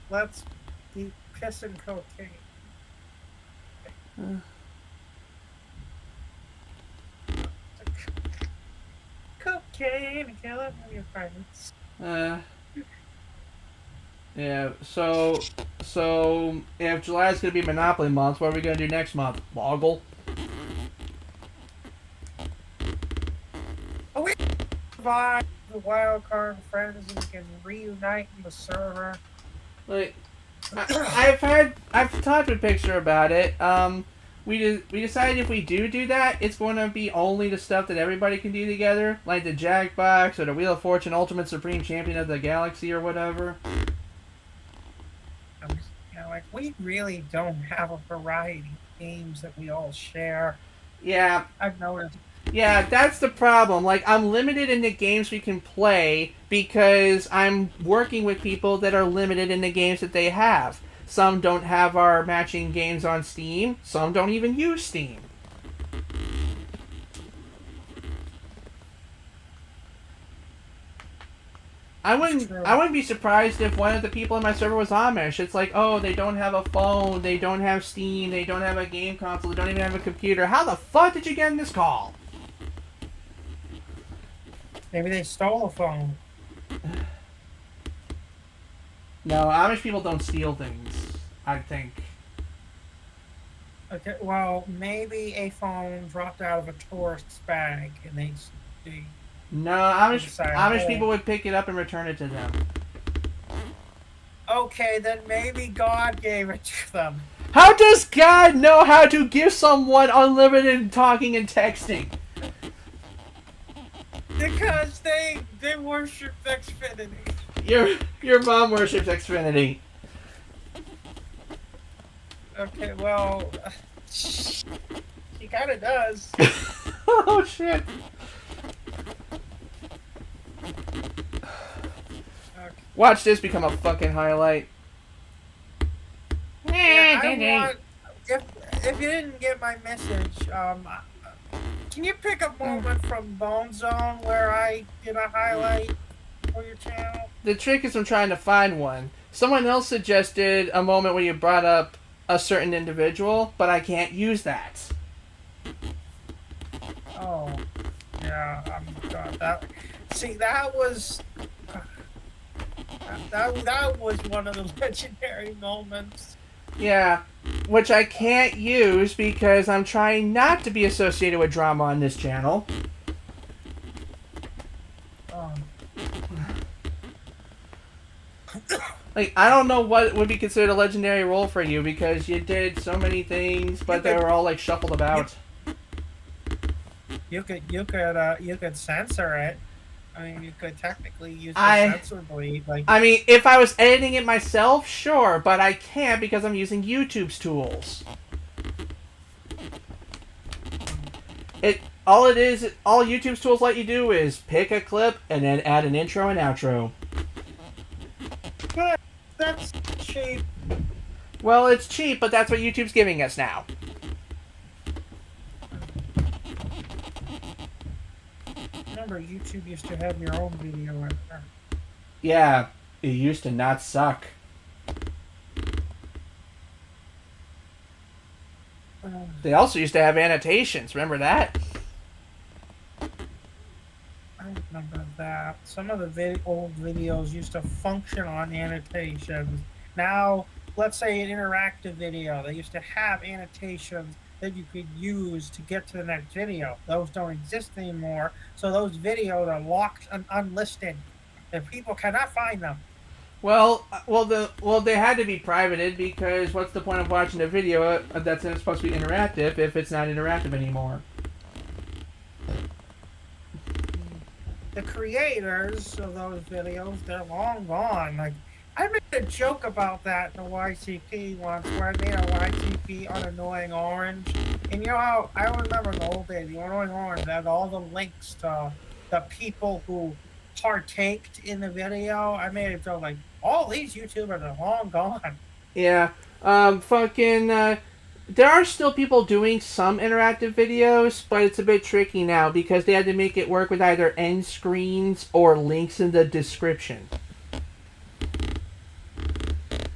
Let's be pissing cocaine. Cocaine and killing your friends.
Yeah, so if July's gonna be Monopoly month, what are we gonna do next month? Boggle?
Oh, we provide the wild card friends and we can reunite in the server.
Like, I've talked with Pixar about it. We decided if we do that, it's going to be only the stuff that everybody can do together, like the Jackbox or the Wheel of Fortune Ultimate Supreme Champion of the Galaxy or whatever.
You know, like we really don't have a variety of games that we all share.
Yeah,
I've noticed.
Yeah, that's the problem. Like, I'm limited in the games we can play because I'm working with people that are limited in the games that they have. Some don't have our matching games on Steam. Some don't even use Steam. I wouldn't be surprised if one of the people in my server was Amish. It's like, oh, they don't have a phone, they don't have Steam, they don't have a game console, they don't even have a computer. How the fuck did you get in this call?
Maybe they stole a phone.
No, Amish people don't steal things, I think.
Okay, well, maybe a phone dropped out of a tourist's bag and they
No, Amish people would pick it up and return it to them.
Okay, then maybe God gave it to them.
How does God know how to give someone unlimited talking and texting?
Because they worship Xfinity.
Your mom worships Xfinity.
Okay, well, she kind of does.
Oh shit.
Okay.
Watch this become a fucking highlight.
Yeah, if you didn't get my message, can you pick a moment from Bone Zone where I did a highlight for your channel?
The trick is I'm trying to find one. Someone else suggested a moment where you brought up a certain individual, but I can't use that.
Oh, yeah, God, that was that was one of the legendary moments.
Yeah, which I can't use because I'm trying not to be associated with drama on this channel. Like, I don't know what would be considered a legendary role for you because you did so many things, but they were all like shuffled about.
You could censor it. I mean, you could technically use it censorably. Like,
I mean, if I was editing it myself, sure, but I can't because I'm using YouTube's tools. All YouTube's tools let you do is pick a clip and then add an intro and outro.
Good. That's cheap.
Well, it's cheap, but that's what YouTube's giving us now.
Remember, YouTube used to have your own video in there.
Yeah, it used to not suck. They also used to have annotations. Remember that?
I remember that. Some of the old videos used to function on annotations. Now, let's say an interactive video, they used to have annotations that you could use to get to the next video. Those don't exist anymore, so those videos are locked and unlisted, and people cannot find them.
Well, they had to be privated because what's the point of watching a video that's supposed to be interactive if it's not interactive anymore?
The creators of those videos, they're long gone. Like, I made a joke about that in the YCP once, where I made a YCP on Annoying Orange. And you know how, I remember in the old days, the Annoying Orange had all the links to the people who partaked in the video. I made a joke like, all these YouTubers are long gone.
Yeah. There are still people doing some interactive videos, but it's a bit tricky now because they had to make it work with either end screens or links in the description.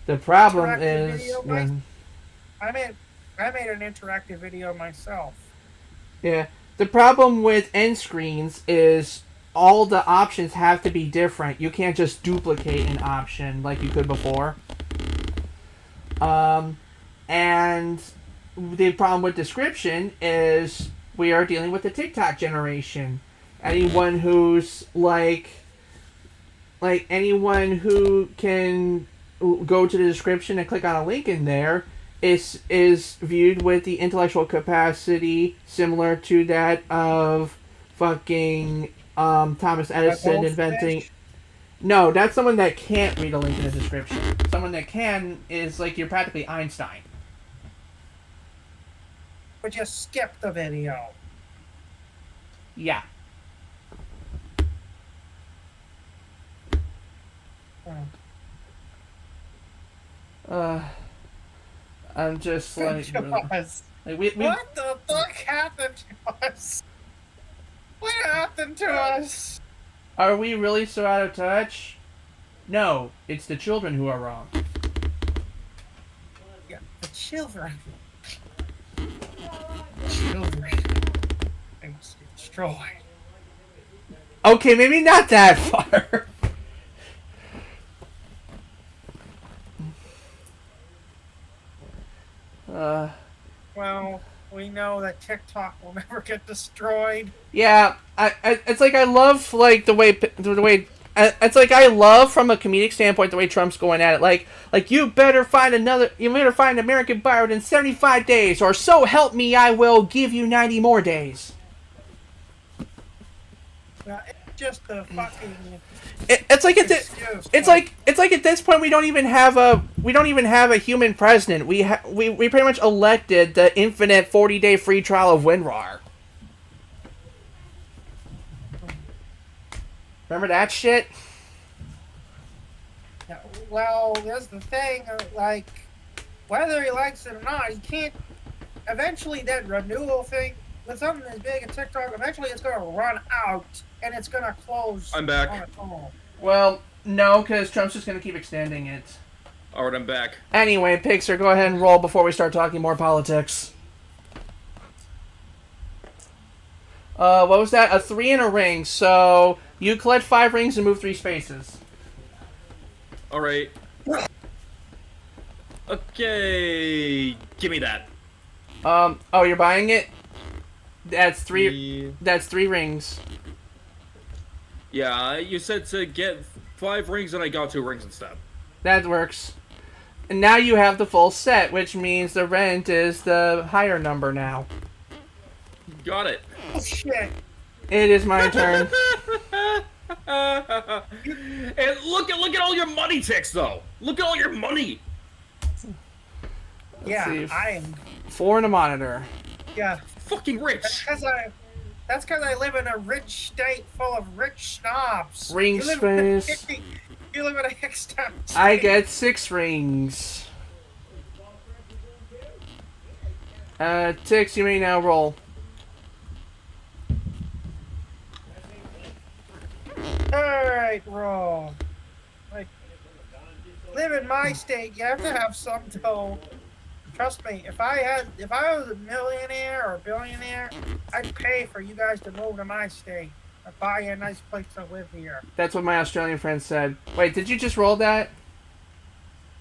The problem is...
I made an interactive video myself.
Yeah. The problem with end screens is all the options have to be different. You can't just duplicate an option like you could before. And the problem with description is we are dealing with the TikTok generation. Anyone who's like anyone who can go to the description and click on a link in there is viewed with the intellectual capacity similar to that of fucking Thomas Edison inventing. No, that's someone that can't read a link in the description. Someone that can is like you're practically Einstein.
But just skip the video.
Yeah. I'm just like
What the fuck happened to us? What happened to us?
Are we really so out of touch? No, it's the children who are wrong.
Yeah, the children. Children. Things destroyed.
Okay, maybe not that far.
Well, we know that TikTok will never get destroyed.
Yeah, it's like I love like the way it's like I love from a comedic standpoint the way Trump's going at it. Like you better find an American buyer within 75 days, or so help me, I will give you 90 more days.
It's just a fucking.
It's like at this point we don't even have a human president. We pretty much elected the infinite 40-day free trial of WinRAR. Remember that shit?
Well, that's the thing. Like, whether he likes it or not, he can't. Eventually, that renewal thing with something as big as TikTok, eventually it's gonna run out and it's gonna close.
I'm back.
On its own.
Well, no, because Trump's just gonna keep extending it.
Alright, I'm back.
Anyway, Pixar, go ahead and roll before we start talking more politics. What was that? A 3 and a ring. So you collect 5 rings and move 3 spaces.
Alright. Okay, give me that.
Oh, you're buying it? That's 3. That's 3 rings.
Yeah, you said to get 5 rings and I got 2 rings instead.
That works. And now you have the full set, which means the rent is the higher number now.
Got it.
Oh shit!
It is my turn.
And look at all your money ticks though. Look at all your money.
I am.
4 and a monitor.
Yeah.
Fucking rich.
That's because I live in a rich state full of rich snobs.
Ring space.
You live in a hick state.
I get 6 rings. Tix, you may now roll.
Alright, roll. Like, live in my state, you have to have some dough. Trust me, if I was a millionaire or a billionaire, I'd pay for you guys to move to my state. I'd buy you a nice place to live here.
That's what my Australian friend said. Wait, did you just roll that?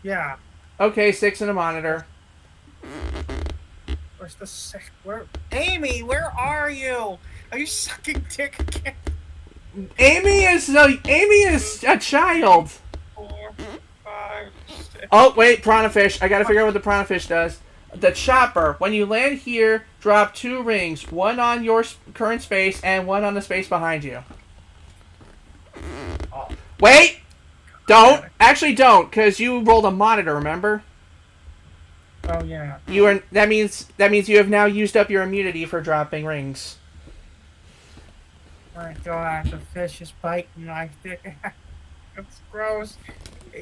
Yeah.
Okay, 6 in a monitor.
Where's the sick? Amy, where are you? Are you sucking dick again?
Amy is a child.
4, 5, 6.
Oh wait, piranha fish. I gotta figure out what the piranha fish does. The chopper. When you land here, drop 2 rings. One on your current space and one on the space behind you.
Oh.
Wait! Don't! Actually don't, because you rolled a monitor, remember?
Oh yeah.
That means you have now used up your immunity for dropping rings.
My gosh, the fish is biting my dick. It's gross.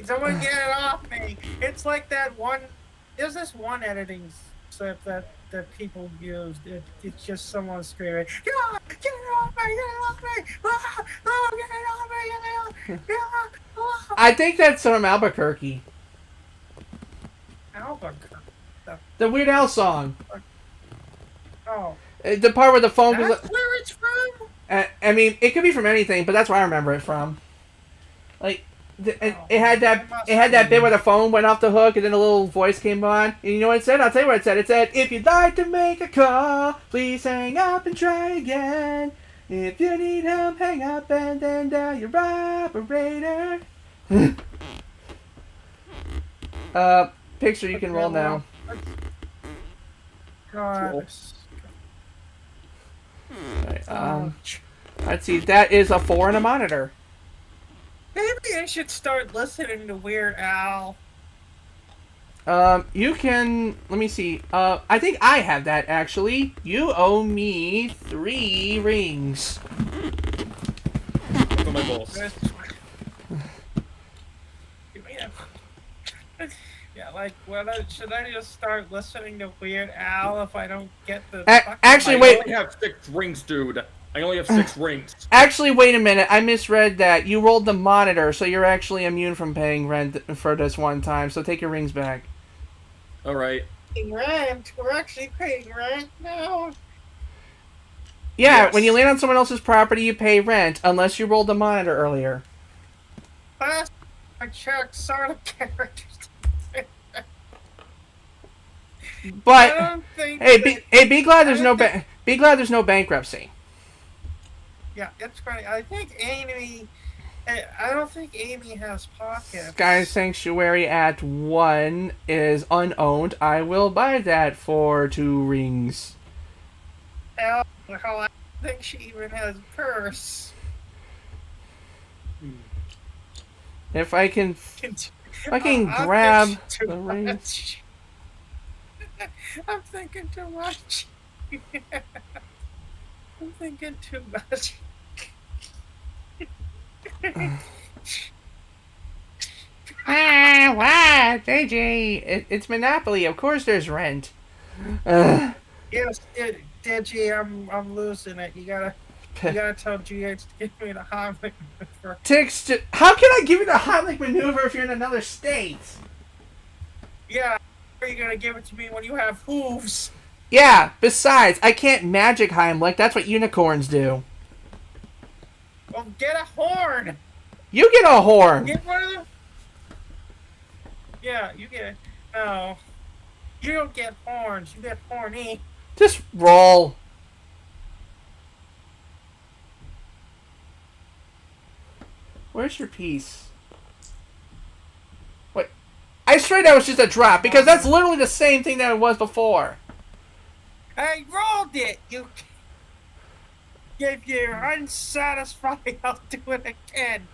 Someone get it off me. It's like that one. There's this one editing clip that people used. It's just someone screaming, "Get it off me! Get it off me! Ah, oh, get it off me! Get it off me! Ah, ah."
I think that's from Albuquerque.
Albuquerque.
The Weird Al song.
Oh.
The part where the phone goes.
That's where it's from?
I mean, it could be from anything, but that's where I remember it from. Like, it had that bit where the phone went off the hook, and then a little voice came on. And you know what it said? I'll tell you what it said. It said, "If you'd like to make a call, please hang up and try again. If you need help, hang up and then dial your operator." Picture you can roll now.
God.
Right, let's see. That is a 4 and a monitor.
Maybe I should start listening to Weird Al.
You can. Let me see. I think I have that actually. You owe me 3 rings.
Look at my balls.
Yeah, like, should I just start listening to Weird Al if I don't get the?
Actually,
I
wait.
only have 6 rings, dude. I only have 6 rings.
Actually, wait a minute. I misread that. You rolled the monitor, so you're actually immune from paying rent for this one time. So take your rings back.
All right.
Paying rent? We're actually paying rent now.
Yeah,
Yes.
when you land on someone else's property, you pay rent, unless you rolled the monitor earlier.
Last I checked, Sonic characters. I
But
don't think.
be glad there's no bankruptcy.
Yeah, it's funny. I think Amy. I don't think Amy has pockets.
Sky Sanctuary at 1 is unowned. I will buy that for 2 rings.
Hell, I don't think she even has a purse.
If I can
I'm
grab
thinking too
the rings.
much. I'm thinking too much. I'm thinking too much.
What? JJ, it's Monopoly. Of course there's rent.
Yes, Digi, I'm losing it. You gotta tell GH to give me the Heimlich maneuver.
Tix, how can I give you the Heimlich maneuver if you're in another state?
Yeah, how are you gonna give it to me when you have hooves?
Yeah, besides, I can't magic Heimlich. That's what unicorns do.
Well, get a horn.
You get a horn.
Get one of them. Yeah, you get. No, you don't get horns. You get horny.
Just roll. Where's your piece? Wait. I swear that was just a drop, because that's literally the same thing that it was before.
I rolled it. You. If you're unsatisfied, I'll do it again.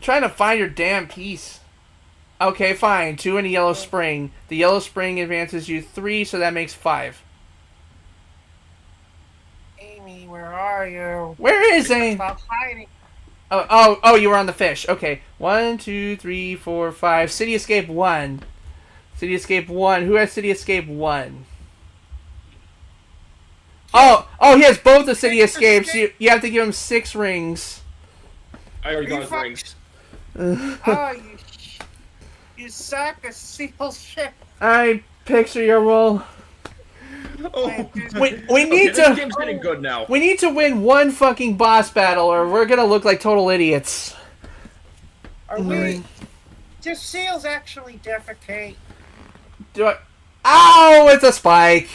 Trying to find your damn piece. Okay, fine. 2 in the yellow spring. The yellow spring advances you 3, so that makes 5.
Amy, where are you?
Where is Amy?
Stop hiding.
Oh, you were on the fish. Okay. 1, 2, 3, 4, 5. City Escape 1. City Escape 1. Who has City Escape 1? Oh, he has both the city escapes. You have to give him 6 rings.
I already got his rings.
Oh, you sack of seal shit.
I picture your roll.
Oh.
We need
this
to.
game's getting good now.
We need to win one fucking boss battle, or we're gonna look like total idiots.
Are we? Do seals actually defecate?
Do I? Ow! It's a spike.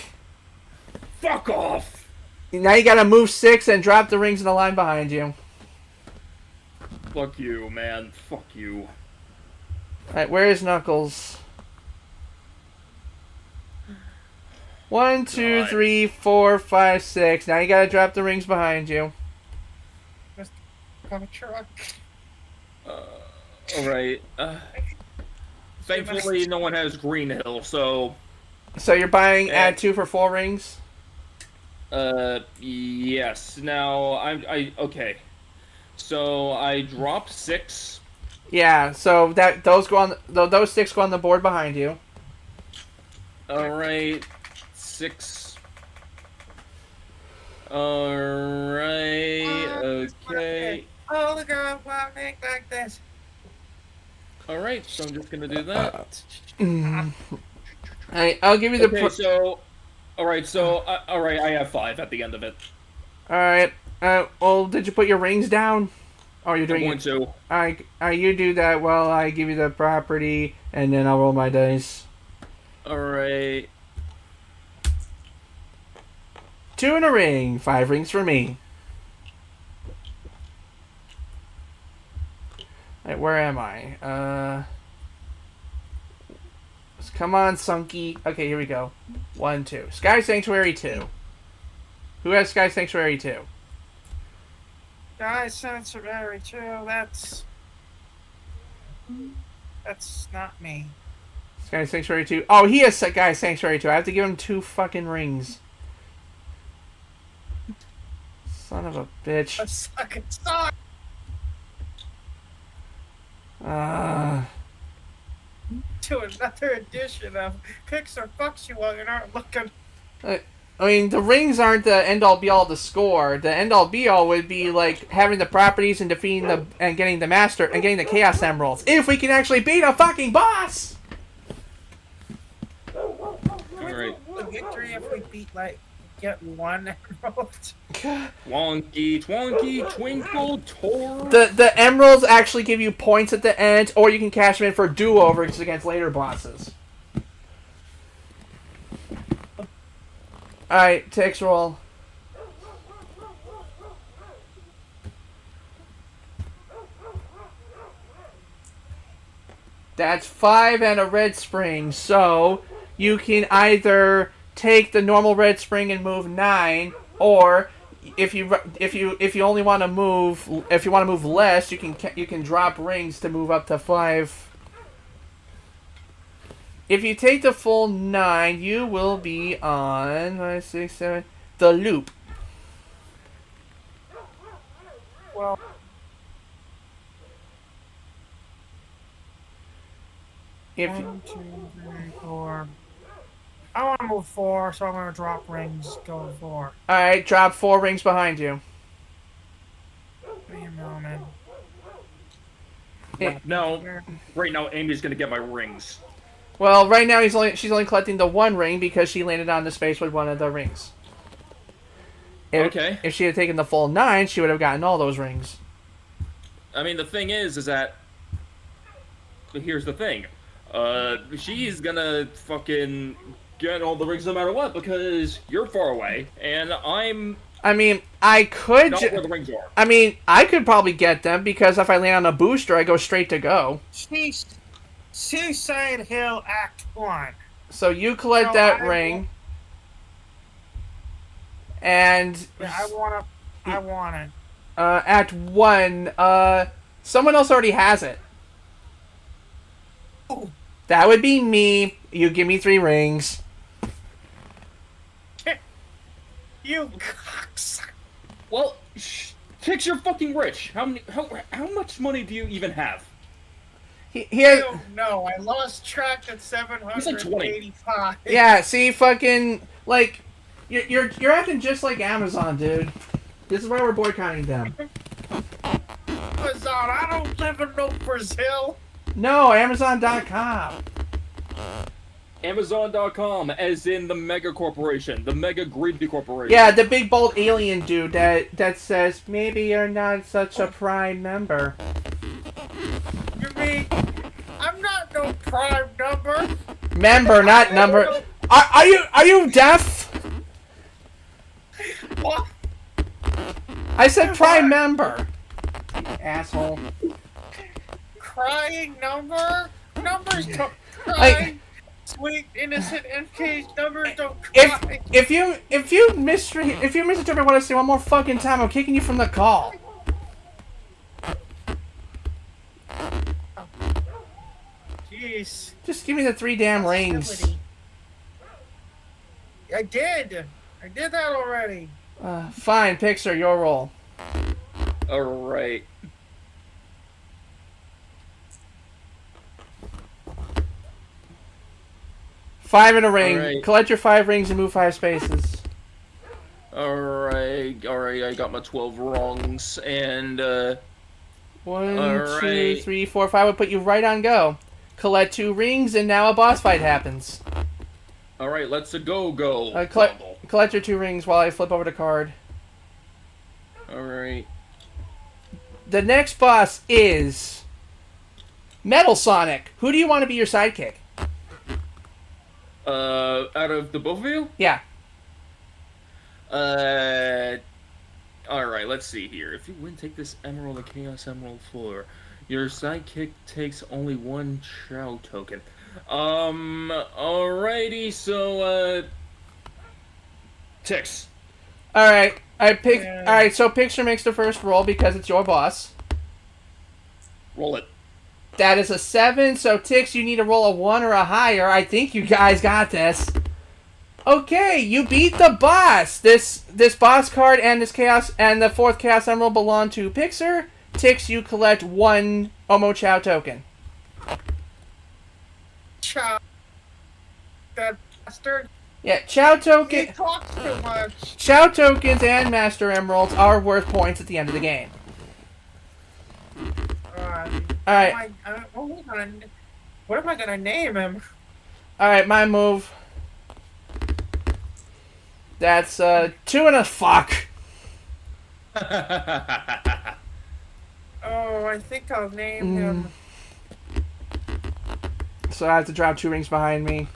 Fuck off.
Now you gotta move 6 and drop the rings in the line behind you.
Fuck you, man. Fuck you.
Alright, where is Knuckles? 1, 2, 3, 4, 5, 6. Now you gotta drop the rings behind you.
Just got a truck.
Alright. Thankfully, no one has Green Hill, so...
So you're buying add 2 for 4 rings?
Yes. Now, okay. So, I drop 6.
Yeah, so those 6 go on the board behind you.
Alright. 6. Alright, okay.
Oh, look at my make like this.
Alright, so I'm just gonna do that.
Alright, I'll give you the...
Okay, so... Alright, I have 5 at the end of it.
Alright, well, did you put your rings down? Oh, you're doing
I'm going to.
Alright, you do that while I give you the property, and then I'll roll my dice.
Alright.
2 in a ring, 5 rings for me. Alright, where am I? Come on, Sunky. Okay, here we go. 1, 2. Sky Sanctuary 2. Who has Sky Sanctuary 2?
Guy Sanctuary 2, that's not me.
Sky Sanctuary 2. Oh, he has Sky Sanctuary 2. I have to give him 2 fucking rings. Son of a bitch.
A sucking song. To another edition of Picks or Fucks You while you're not looking.
I mean, the rings aren't the end-all be-all of the score. The end-all be-all would be like having the properties and defeating and getting the master and getting the Chaos Emeralds. If we can actually beat a fucking boss.
Alright.
The victory if we beat get 1 emerald.
Wonky, twonky, twinkle, tor.
The emeralds actually give you points at the end, or you can cash them in for do-overs against later bosses. Alright, Tix roll. That's 5 and a red spring, so you can either take the normal red spring and move 9, or if you only want to move less, you can drop rings to move up to 5. If you take the full 9, you will be on 5, 6, 7, the loop.
Well,
If
1, 2, 3, 4. I want to move 4, so I'm going to drop rings, go 4.
Alright, drop 4 rings behind you.
Give me a moment.
No, right now Amy's gonna get my rings.
Well, right now she's only collecting the 1 ring because she landed on the space with 1 of the rings.
Okay.
If she had taken the full 9, she would have gotten all those rings.
I mean, the thing is that... Here's the thing. She's gonna fucking get all the rings no matter what, because you're far away, and I'm...
I mean, I could...
not where the rings are.
I mean, I could probably get them, because if I land on a booster, I go straight to go.
Seaside Hill Act 1.
So you collect that ring. And...
Yeah, I want it.
Act 1, someone else already has it.
Ooh.
That would be me. You give me 3 rings.
You cocksucker.
Well, Tix, you're fucking rich. How much money do you even have?
I don't know. I lost track at 785.
It's like 20.
Yeah, see, fucking, like, You're acting just like Amazon, dude. This is why we're boycotting them.
Amazon, I don't live in no Brazil.
No, Amazon.com.
Amazon.com, as in the mega corporation, the mega greedy corporation.
Yeah, the big bold alien dude that says maybe you're not such a Prime member.
You mean I'm not no Prime number?
Member, not number. Are you deaf?
What?
I said Prime member. You asshole.
Crying number? Numbers don't cry.
Like,
Sweet innocent MK's numbers don't cry.
if you misinterpret what I say one more fucking time, I'm kicking you from the call.
Jeez.
Just give me the 3 damn rings.
I did that already.
Fine, Pixar, your roll.
Alright.
Five in a ring.
Alright.
Collect your 5 rings and move 5 spaces.
Alright, I got my 12 wrongs, and,
1, 2,
Alright.
3, 4, 5 would put you right on go. Collect 2 rings, and now a boss fight happens.
alright, let's go.
Collect your 2 rings while I flip over the card.
Alright.
The next boss is Metal Sonic. Who do you want to be your sidekick?
Out of the both of you?
Yeah.
Alright, let's see here. If you win, take this Emerald, the Chaos Emerald 4. Your sidekick takes only 1 Chow token. Alrighty, so, Tix.
Alright. Alright, so Picture makes the first roll because it's your boss.
Roll it.
That is a 7, so Tix, you need to roll a 1 or a higher. I think you guys got this. Okay, you beat the boss. This boss card and this chaos and the 4th Chaos Emerald belong to Pixar. Tix, you collect 1 Omo Chow token.
Chow. That bastard.
Yeah, Chow
He
token.
talks too much.
Chow tokens and Master Emeralds are worth points at the end of the game. Alright.
What am I gonna name him?
Alright, my move. That's 2 and a fuck.
Oh, I think I'll name him.
So I have to drop 2 rings behind me.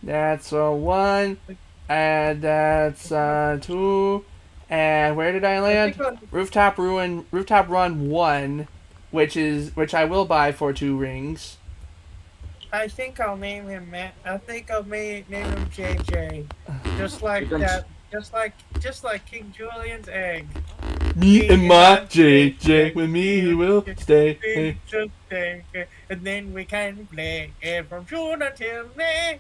That's a 1, and that's 2, and where did I land? Rooftop Run 1, which I will buy for 2 rings.
I think I'll name him Matt. I think I'll name him JJ. Just like that. Just like King Julian's egg.
Me and my JJ, with me he will stay.
Just stay, and then we can play from June until May.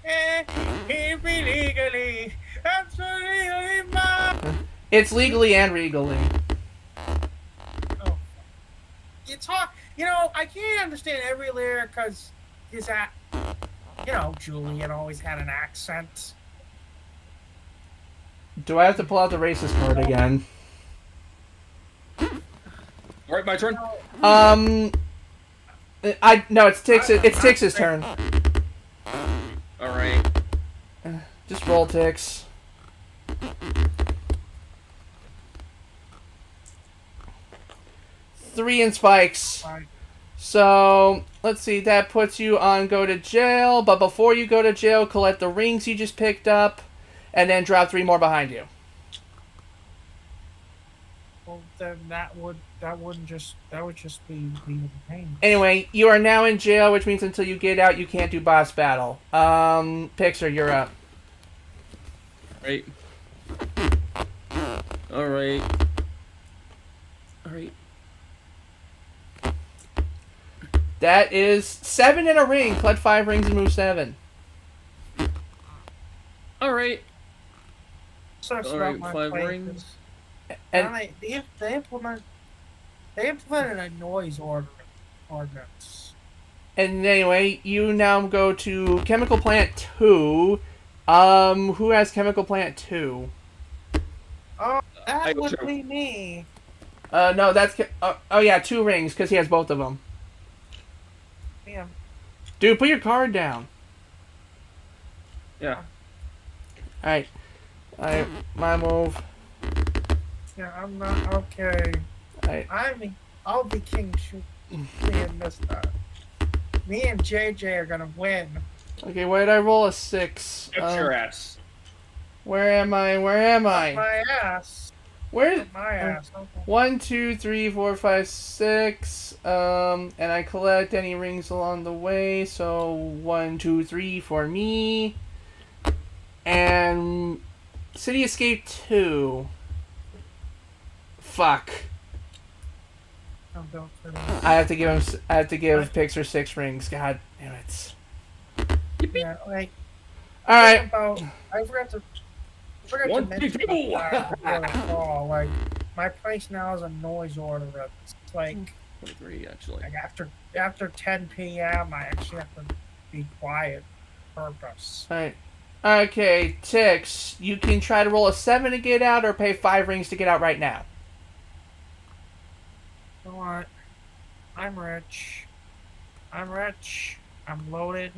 Illegally, absolutely mine.
It's legally and regally.
Oh. It's hard. You know, I can't understand every lyric because his Julian always had an accent.
Do I have to pull out the racist card again?
Alright, my turn.
No, it's Tix's turn.
Alright.
Just roll, Tix. Three in spikes. So, let's see, that puts you on go to jail, but before you go to jail, collect the rings you just picked up, and then drop 3 more behind you.
Well, then that would just be a pain.
Anyway, you are now in jail, which means until you get out, you can't do boss battle. Pixar, you're up.
Right. Alright.
That is 7 in a ring. Collect 5 rings and move 7.
Alright.
Alright,
5 rings.
And
they implemented a noise ordinance.
And anyway, you now go to Chemical Plant 2, Who has Chemical Plant 2?
Oh,
I
that
go
would
through.
be me.
No, that's oh yeah, 2 rings because he has both of them.
Yeah.
Dude, put your card down.
Yeah.
All right, my move.
Yeah, I'm not okay.
All right,
I'll be king seeing this time. Me and JJ are gonna win.
okay. Where did I roll a 6?
Get your ass.
Where am I? Where am
Up
I?
my ass.
Where?
Up my ass. Okay.
1, 2, 3, 4, 5, 6. And I collect any rings along the way. So 1, 2, 3 for me. And City Escape 2. Fuck.
I'm built for this.
I have to give him. I have to give Pixar 6 rings. God damn it.
Yeah, like
All right.
I forgot to
One,
mention
two, two.
like my place now is a noise order. It's like
23, actually.
after 10 p.m. I actually have to be quiet. Purpose.
All right. Okay, Tix. You can try to roll a 7 to get out, or pay 5 rings to get out right now.
You know what? I'm rich. I'm rich. I'm loaded.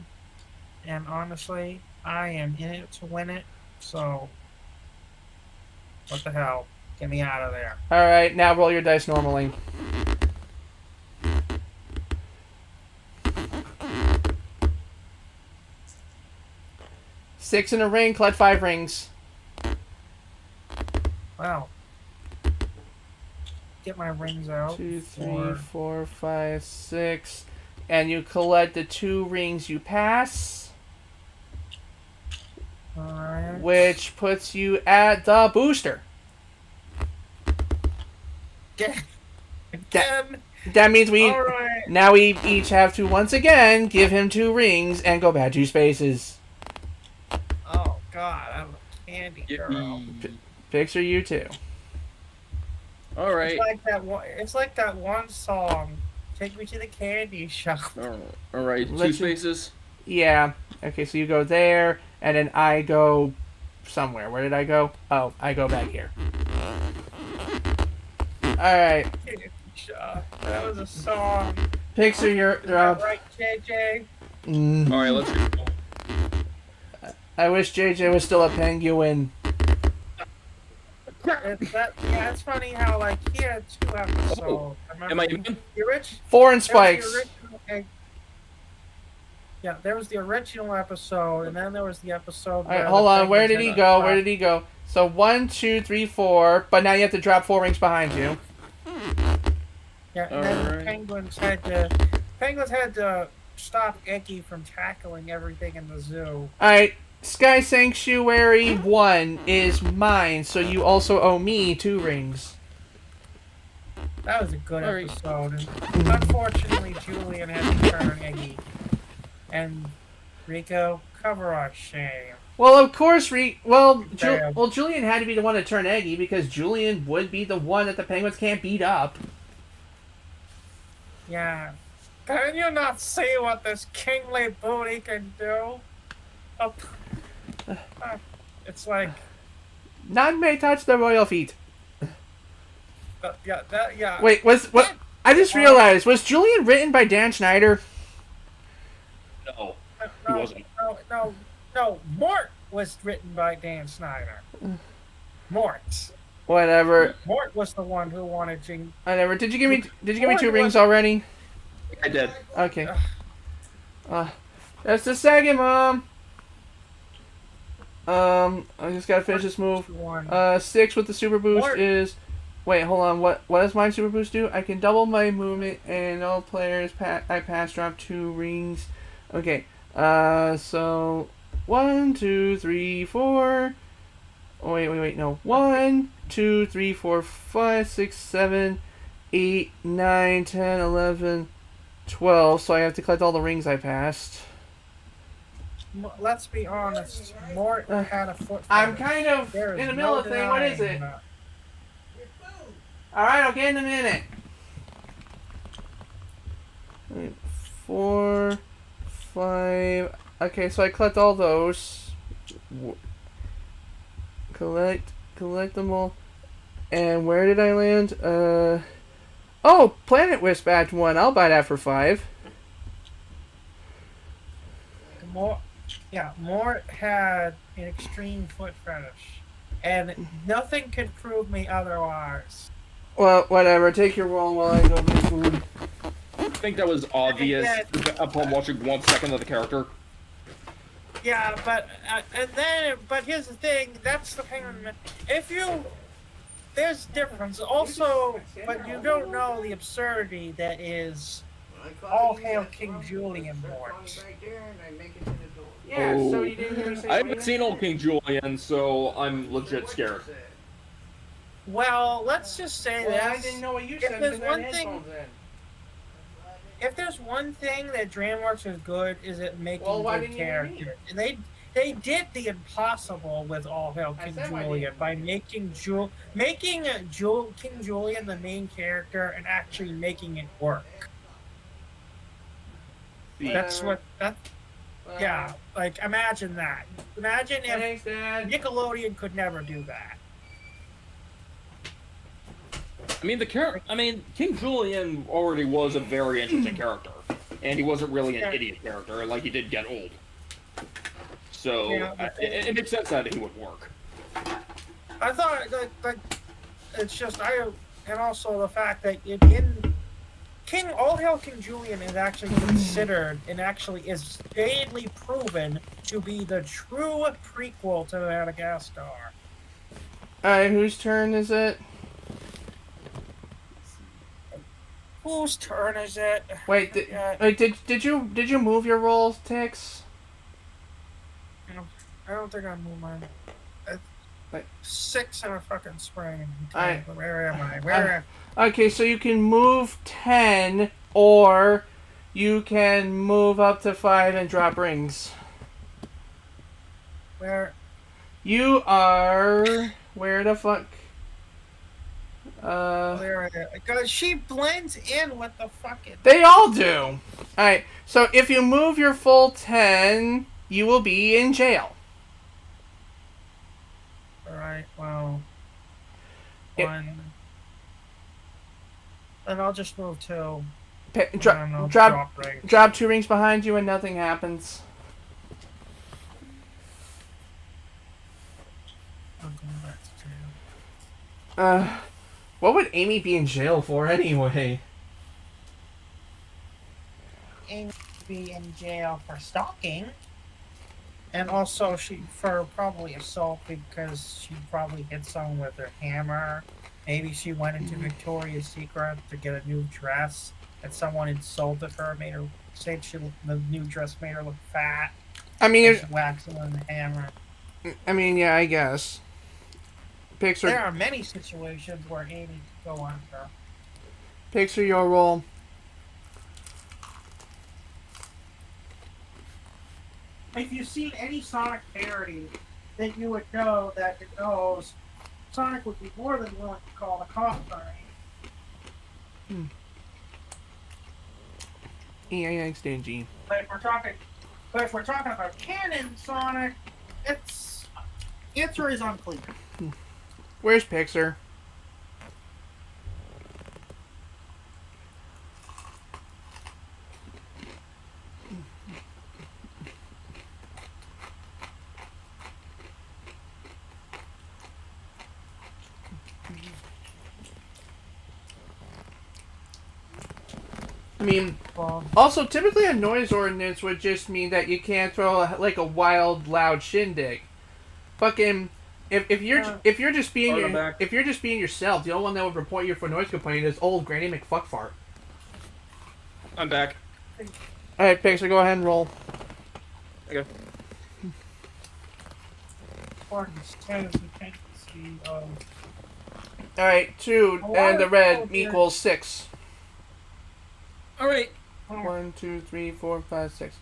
And honestly, I am in it to win it. So, what the hell? Get me out of there.
All right. Now roll your dice normally. Six in a ring. Collect 5 rings.
Wow. Get my rings out.
2, 3, 4, 5, 6, and you collect the 2 rings you pass,
Alright.
which puts you at the booster.
Again.
That means
Alright.
now we each have to once again give him 2 rings and go back 2 spaces.
Oh god, I'm a candy girl.
Picture you too.
All right.
It's like that one song. Take me to the candy shop.
All right. 2 spaces.
Yeah. Okay, so you go there, and then I go somewhere. Where did I go? Oh, I go back here. All right.
Candy shop. That was a song.
Picture your.
Right, JJ.
All right. Let's go.
I wish JJ was still a penguin.
It's funny how like he had 2 episodes.
Oh,
Remember,
am I even?
the original?
4 and spikes.
Yeah, there was the original episode, and then there was the episode.
All right, hold on. Where did he go? Where did he go? So 1, 2, 3, 4. But now you have to drop 4 rings behind you.
Yeah, and then the penguins had to stop Eggy from tackling everything in the zoo.
All right. Sky Sanctuary 1 is mine, so you also owe me 2 rings.
That was a good episode. And unfortunately, Julian had to turn Eggy. And Rico, cover our shame.
Well, of course, Julian had to be the one to turn Eggy because Julian would be the one that the Penguins can't beat up.
Yeah. Can you not see what this kingly booty can do? It's like
None may touch the royal feet.
yeah.
Wait, what? I just realized, was Julian written by Dan Schneider?
No, he wasn't.
No. Mort was written by Dan Snyder. Mort.
Whatever.
Mort was the one who wanted Jing.
Whatever. Did you give me 2 rings already?
I did.
Okay. Just a second, Mom. I just gotta finish this move. 6 with the super boost is. Wait, hold on. What does my super boost do? I can double my movement, and all players I pass drop 2 rings. Okay. So 1, 2, 3, 4. Oh, wait. No. 1, 2, 3, 4, 5, 6, 7, 8, 9, 10, 11, 12. So I have to collect all the rings I passed.
Let's be honest. Mort had a foot.
I'm kind of in the middle of the thing. What is it? Alright, I'll get in a minute. 4, 5. Okay, so I collect all those. Collect them all. And where did I land? Oh, Planet Wisp Act 1. I'll buy that for 5.
Mort had an extreme foot fetish, and nothing can prove me otherwise.
Well, whatever. Take your roll while I go get food.
I think that was obvious upon watching 1 second of the character.
Yeah, but here's the thing. That's the thing. There's difference. Also, but you don't know the absurdity that is all hail King Julian Mort.
Yeah,
Oh.
so you didn't hear me say
I haven't seen old King Julian, so I'm legit scared.
Well, let's just say this.
I didn't know what you said.
There's one thing. If there's one thing that DreamWorks is good, is at making good characters. They did the impossible with All Hail King Julian by making King Julian the main character and actually making it work. That's what that. Yeah, like imagine that. Imagine if Nickelodeon could never do that.
I mean, King Julian already was a very interesting character, and he wasn't really an idiot character. Like, he did get old, so it makes sense that he would work.
I thought like it's just and also the fact that in All Hail King Julian is actually considered and actually is daily proven to be the true prequel to Madagascar.
Alright, whose turn is it?
Whose turn is it?
Wait, did you move your rolls, Tix?
I don't think I moved mine. 6 in a fucking spring. Where am I? Where?
Okay, so you can move 10, or you can move up to 5 and drop rings.
Where?
You are... Where the fuck?
Because she blends in with the fucking...
They all do! Alright, so if you move your full 10, you will be in jail.
Alright, well... One... Then I'll just move 2.
Drop 2 rings behind you and nothing happens.
I'm going back to jail.
What would Amy be in jail for anyway?
Amy would be in jail for stalking. And also for probably assault because she probably hit someone with her hammer. Maybe she went into Victoria's Secret to get a new dress and someone insulted her, said the new dress made her look fat.
I mean,
whacked her with a hammer.
I mean, yeah, I guess.
There are many situations where Amy could go under.
Pixar, your roll.
If you've seen any Sonic parody, then you would know that it knows Sonic would be more than willing to call the cops on Amy.
Yeah, stingy.
But if we're talking about canon Sonic, answer is unclear.
Where's Pixar? I mean, also typically a noise ordinance would just mean that you can't throw a wild, loud shindig. Fucking, if you're just being yourself, the only one that would report you for noise complaint is old Granny McFuckfart.
I'm back.
All right, Pixar, go ahead and roll.
Okay.
All right, 2 and the red equals 6.
All right.
1, 2, 3, 4, 5, 6.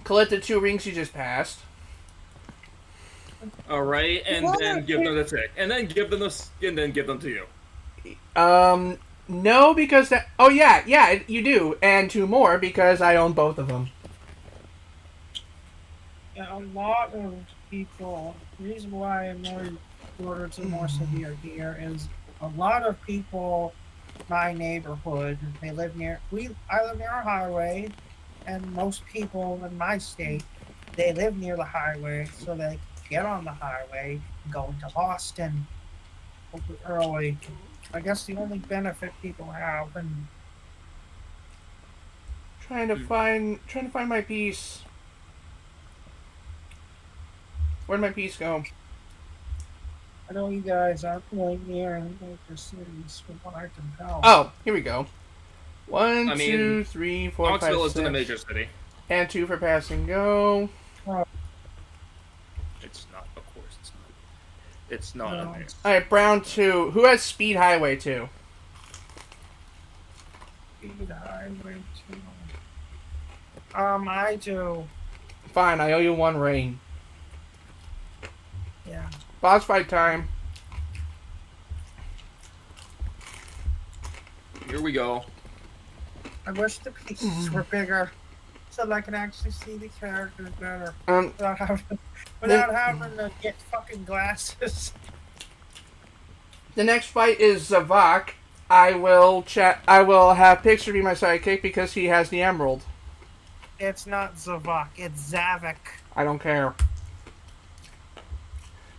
Collect the 2 rings you just passed.
All right, and then give them the tick, and then give them to you.
No, because that. Oh yeah, you do, and 2 more because I own both of them.
a lot of people. The reason why I'm more shorter to more severe here is a lot of people. My neighborhood, they live near. I live near a highway, and most people in my state, they live near the highway, so they get on the highway, go into Boston early. I guess the only benefit people have, and
Trying to find my piece. Where'd my piece go?
I know you guys aren't really near any major cities, from what I can tell.
Oh, here we go. One,
I mean,
2, 3, 4, 5,
Knoxville
6.
isn't a major city.
And 2 for pass and go.
It's not, of course, it's not. It's not
No.
a major.
All right, Brown 2. Who has Speed Highway 2?
Speed highway too. I do.
Fine, I owe you 1 ring.
Yeah.
Boss fight time.
Here we go.
I wish the pieces were bigger, so that I can actually see the characters better without having to get fucking glasses.
The next fight is Zavak. I will have Pixar be my sidekick because he has the emerald.
It's not Zavak, it's Zavik.
I don't care.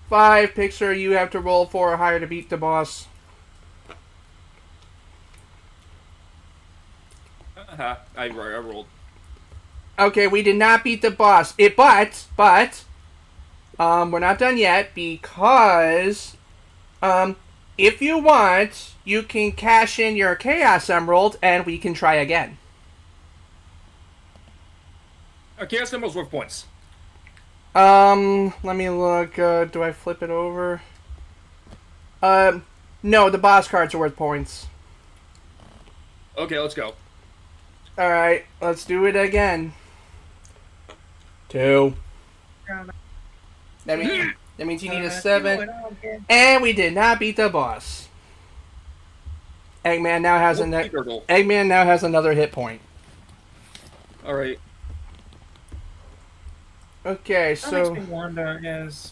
5, Pixar, you have to roll 4 or higher to beat the boss.
I rolled.
Okay, we did not beat the boss. But we're not done yet because if you want, you can cash in your Chaos Emerald and we can try again.
Chaos Emerald's worth points.
Let me look. Do I flip it over? No, the boss cards are worth points.
Okay, let's go.
Alright, let's do it again. 2. That means you need a 7. And we did not beat the boss. Eggman now has another hit point.
Alright.
Okay,
What
so
makes me wonder is,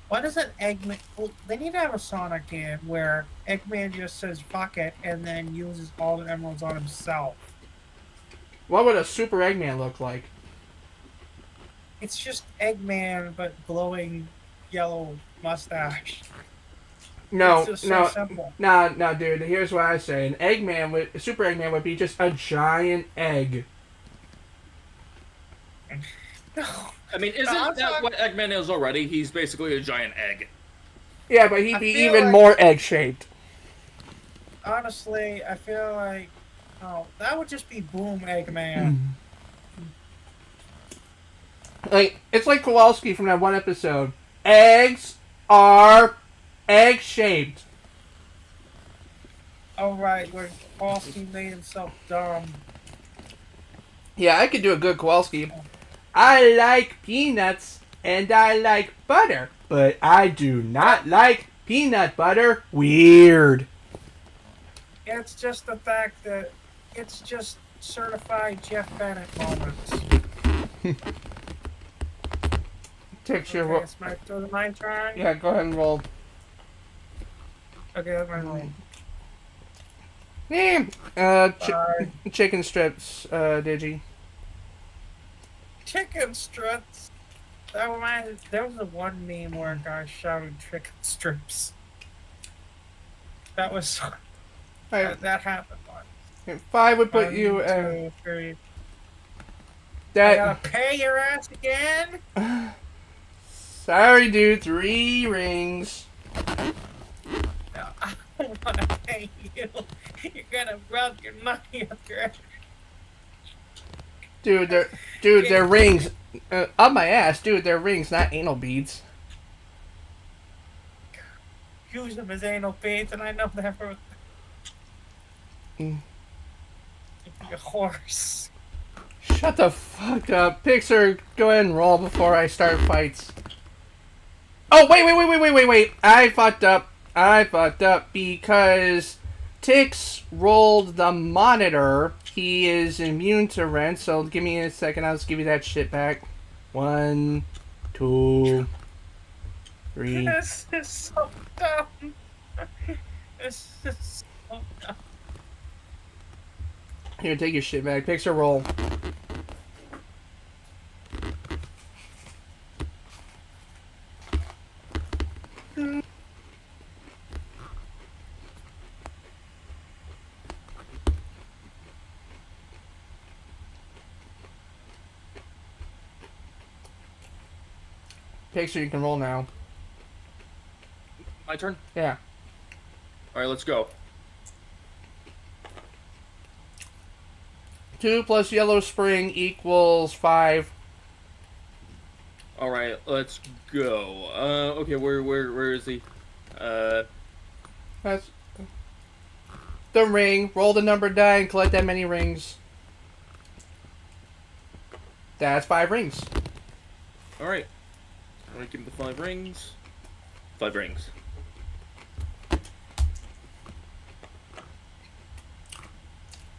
why doesn't Eggman... Well, they need to have a Sonic game where Eggman just says fuck it and then uses all the emeralds on himself.
what would a Super Eggman look like?
It's just Eggman, but glowing yellow mustache.
No,
It's just so simple.
no, dude. Here's what I say: Super Eggman would be just a giant egg.
No.
I mean, isn't that what Eggman is already? He's basically a giant egg.
Yeah, but he'd be
feel
even
like-
more egg-shaped.
Honestly, I feel like... Oh, that would just be Boom Eggman.
Like, it's like Kowalski from that one episode. Eggs are egg-shaped.
Oh, right, where Kowalski made himself dumb.
Yeah, I could do a good Kowalski. I like peanuts and I like butter, but I do not like peanut butter. Weird.
It's just the fact that it's just certified Jeff Bennett moments.
Takes your
Okay, it's my turn?
Yeah, go ahead and roll.
Okay, that's my roll.
Chicken strips, Digi.
Chicken strips. That reminded. There was a one meme where a guy shouted chicken strips. That was
Alright,
that happened once.
5 would put
1,
you
2, 3. I
that.
gotta pay your ass again.
Sorry, dude. 3 rings.
No, I don't wanna pay you. You're gonna rub your money up your ass.
Dude, they're rings. Up my ass, dude. They're rings, not anal beads.
Use them as anal beads, and I know that for.
Mm.
Like a horse.
Shut the fuck up, Pixar. Go ahead and roll before I start fights. Oh wait! I fucked up because Tix rolled the monitor. He is immune to rent, so give me a second. I'll just give you that shit back. 1, 2, 3.
This is so dumb. This is so dumb.
Here, take your shit back. Picks a roll. Picture, you can roll now.
My turn?
Yeah.
Alright, let's go.
2 plus Yellow Spring equals 5.
Alright, let's go. Okay, where is he?
That's the ring. Roll the number die and collect that many rings. That's 5 rings.
Alright. I'm gonna give him the 5 rings. 5 rings.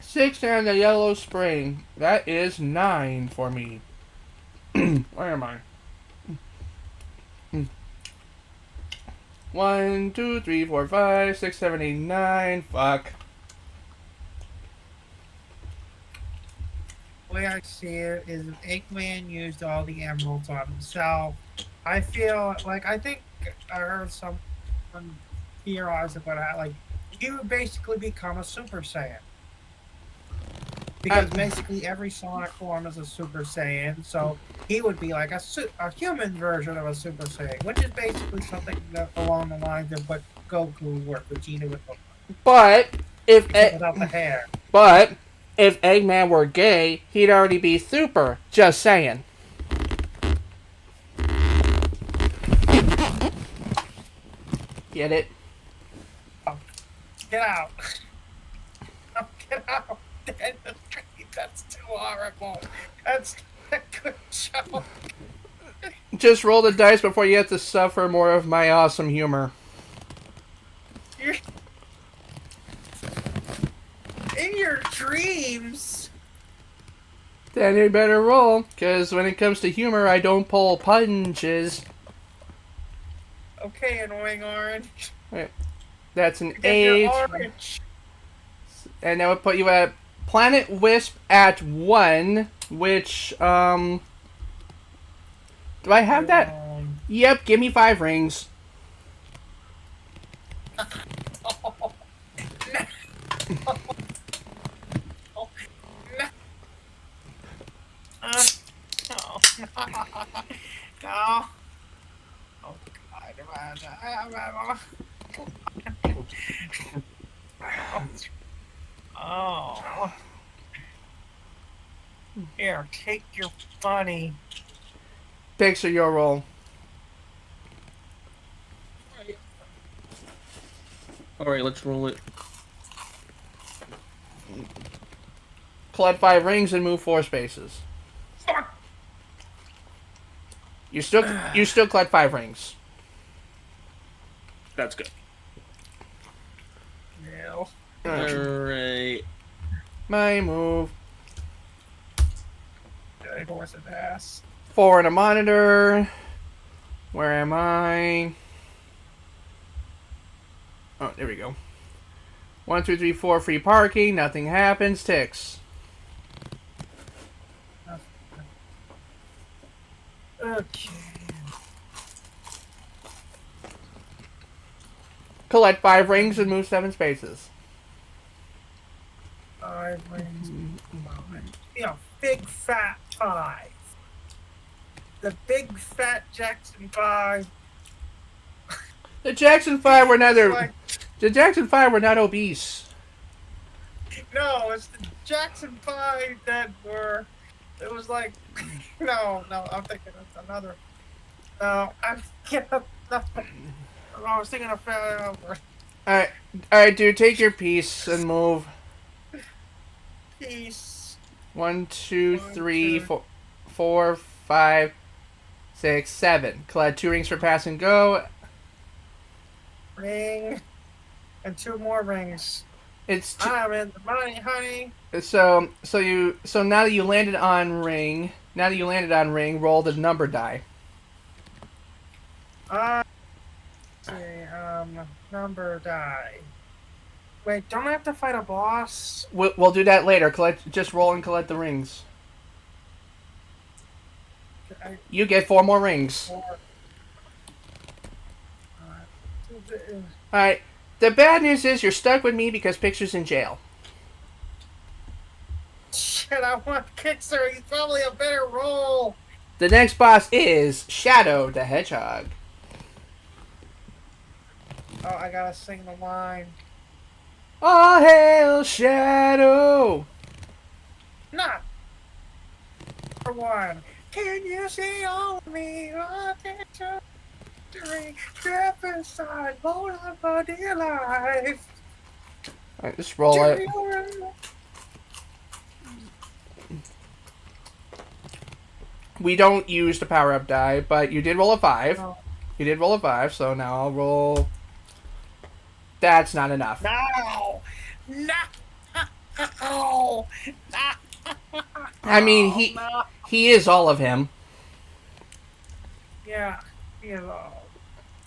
Six and the Yellow Spring. That is 9 for me. Where am I? 1, 2, 3, 4, 5, 6, 7, 8, 9. Fuck.
The way I see it is if Eggman used all the emeralds on himself, I feel like I think I heard someone theorize about how like he would basically become a Super Saiyan. Because basically every Sonic form is a Super Saiyan, so he would be like a human version of a Super Saiyan, which is basically something that, along the lines of what Goku would work with Vegeta with
But
without the hair.
But if Eggman were gay, he'd already be super. Just saying. Get it?
Oh, get out! Oh, get out! That's too horrible. That's not a good joke.
Just roll the dice before you have to suffer more of my awesome humor.
You're... In your dreams.
Then you better roll, because when it comes to humor, I don't pull punches.
Okay, annoying orange.
Wait, that's an
Because
8.
you're orange.
And that would put you at Planet Wisp at 1, which, do I have that? Yep, give me 5 rings.
Oh, no. Oh, no. No. No. Oh, God. Oh. Here, take your money.
Picture your roll.
Alright, let's roll it.
Collect 5 rings and move 4 spaces. You still collect 5 rings.
That's good.
No.
Alright.
My move.
Good horse and ass.
4 in a monitor. Where am I? Oh, there we go. 1, 2, 3, 4 free parking. Nothing happens. Ticks.
Okay.
Collect 5 rings and move 7 spaces.
5 rings. Yeah, big fat 5. The big fat Jackson 5.
The Jackson 5 were neither.
Like,
The Jackson 5 were not obese.
no, it's the Jackson 5 that were. It was like. No, I'm thinking of another. No, I'm thinking of nothing. I was thinking of.
Alright, dude, take your piece and move.
Peace.
1, 2, 3, 4, 5, 6, 7. Collect 2 rings for pass and go.
Ring. And 2 more rings.
It's
I'm in the money, honey.
so now that you landed on ring, Now that you landed on ring, roll the number die.
Let's see, number die. Wait, don't I have to fight a boss?
We'll do that later. Just roll and collect the rings. You get 4 more rings. Alright. The bad news is you're stuck with me because Picture's in jail.
Shit, I want Kixer. He's probably a better roll.
The next boss is Shadow the Hedgehog.
Oh, I gotta sing the line.
All hail Shadow!
Not for one. Can you see on me? Step inside, hold on for dear life.
Alright, just roll it. We don't use the power-up die, but you did roll a 5.
No.
You did roll a 5, so now I'll roll... That's not enough.
No! No!
I mean, he is all of him.
Yeah, he is all.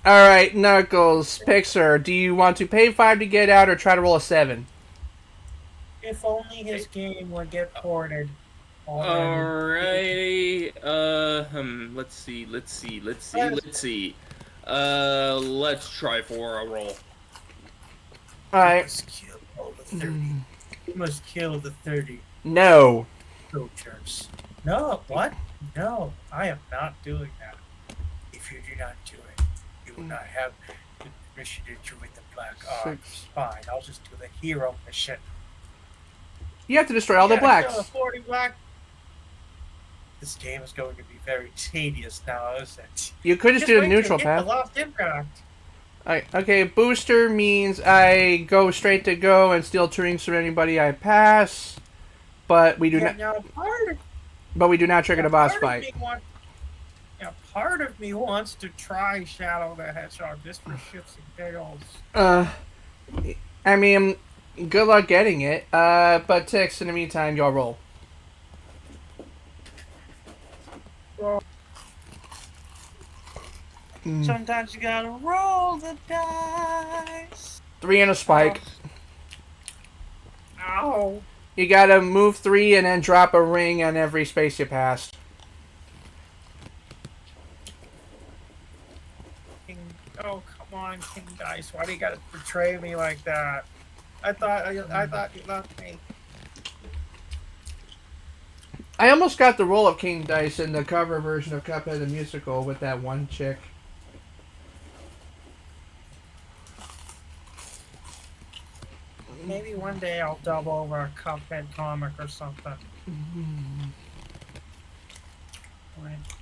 Alright, Knuckles, Pixar, do you want to pay 5 to get out or try to roll a 7?
If only his game would get ported.
Alrighty. Let's see. Let's try for a roll.
Alright.
Must kill all the 30. You must kill the 30
No.
soldiers. No, what? No, I am not doing that. If you do not do it, you will not have the permission to join the Black Ops. Fine, I'll just do the hero mission.
You have to destroy all the blacks.
Kill the 40 black. This game is going to be very tedious now, isn't it?
You could just do the
wait
neutral
till you get
path.
the Lost Impact.
Okay, booster means I go straight to go and steal 2 rings from anybody I pass, but we do not.
Now
But we do not trigger the boss
part
fight.
Part of me wants to try Shadow the Hedgehog just for shits and giggles.
I mean, good luck getting it. But Tix, in the meantime, y'all roll.
Well, sometimes you gotta roll the dice.
3 and a spike.
Ow.
You gotta move 3 and then drop a ring on every space you passed.
Oh, come on, King Dice. Why do you gotta betray me like that? I thought you loved me.
I almost got the role of King Dice in the cover version of Cuphead the Musical with that one chick.
Maybe one day I'll dub over a Cuphead comic or something.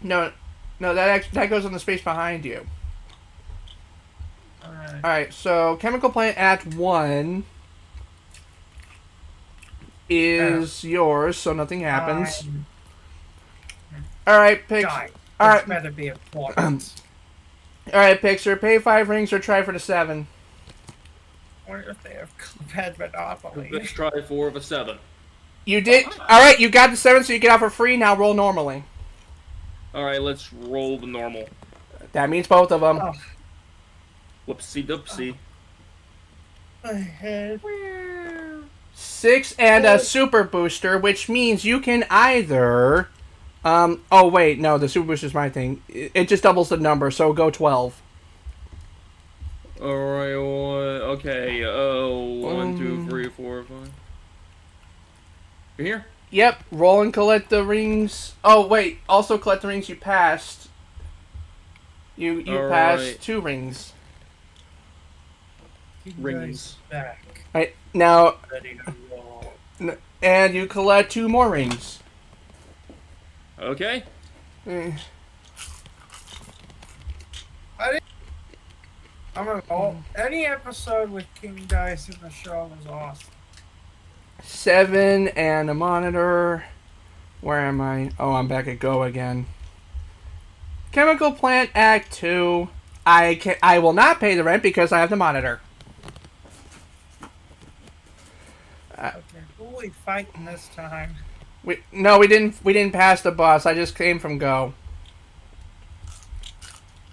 No, that goes on the space behind you. Alright, so Chemical Plant Act 1 is yours, so nothing happens. Alright, Pix. Alright.
Rather be important.
Alright, Pixar, pay 5 rings or try for the 7.
I wonder if they have Cuphead Monopoly.
Let's try 4 of a 7.
You did. Alright, you got the 7, so you get out for free. Now roll normally.
Alright, let's roll the normal.
That means both of them.
Oh.
Whoopsie doopsie.
My head.
6 and a super booster, which means you can either... oh, wait, no, the super booster is my thing. It just doubles the number, so go 12.
Alright, okay, 1, 2, 3, 4, 5. You here?
Yep, roll and collect the rings. Oh, wait, also collect the rings you passed. You passed 2 rings.
Rings.
Back.
Alright, now...
Ready to roll.
And you collect 2 more rings.
Okay.
I'm gonna go. Any episode with King Dice in the show was awesome.
7 and a monitor. Where am I? Oh, I'm back at Go again. Chemical Plant Act 2. I will not pay the rent because I have the monitor.
Okay, who are we fighting this time?
No, we didn't pass the boss. I just came from go.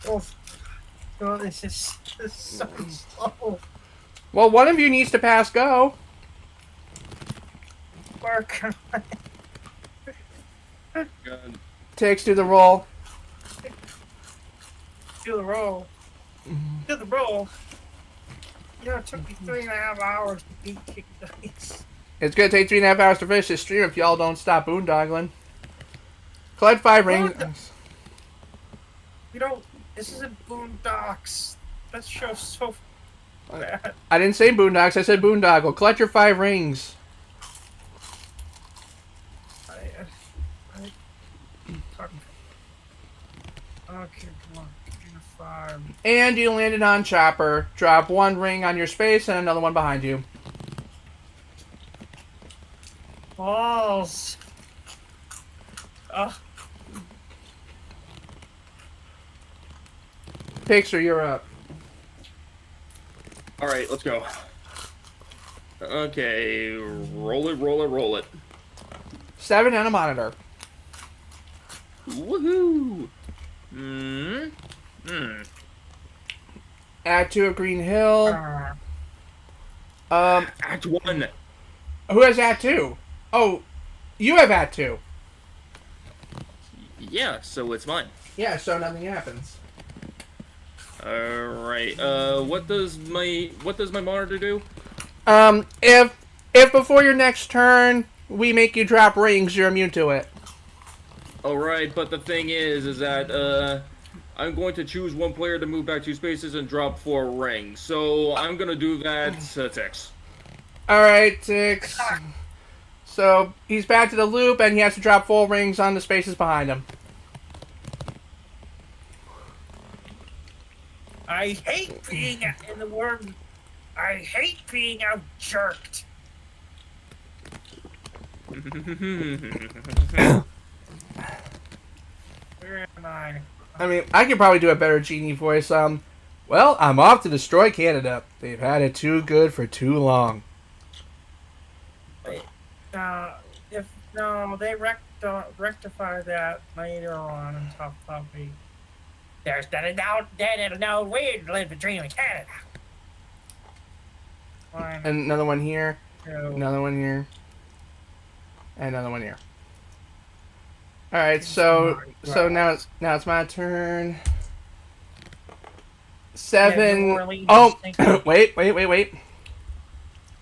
Oh, this is so slow.
Well, one of you needs to pass go.
Work on
God.
Takes do the roll.
do the roll. Do the roll. You know, it took me 3.5 hours to beat Kick Dice.
It's gonna take 3.5 hours to finish this stream if y'all don't stop boondoggling. Collect 5 rings.
You know, this isn't Boondocks. That show's so bad.
I didn't say boondocks. I said boondoggle. Collect your 5 rings.
Okay, come on. Give me 5.
And you landed on Chopper. Drop 1 ring on your space and another one behind you.
Balls.
Pixar, you're up.
All right, let's go. Okay, roll it.
7 and a monitor.
Woohoo!
Add 2 of Green Hill.
Act 1.
Who has Act 2? Oh, you have Act 2.
Yeah, so it's mine.
Yeah, so nothing happens.
All right. What does my monitor do?
If before your next turn we make you drop rings, you're immune to it.
All right, but the thing is that I'm going to choose one player to move back 2 spaces and drop 4 rings. So I'm gonna do that, Tix.
All right, Tix. So he's back to the loop, and he has to drop 4 rings on the spaces behind him.
I hate being in the worm. I hate being out jerked. Where am I?
I mean, I could probably do a better genie voice. Well, I'm off to destroy Canada. They've had it too good for too long.
If no, they rectify that later on in Tough Puppy. There's no way to live the dream in Canada. Fine.
And another one here.
2.
Another one here. And another one here. All right, so now it's my turn. 7. Oh, wait.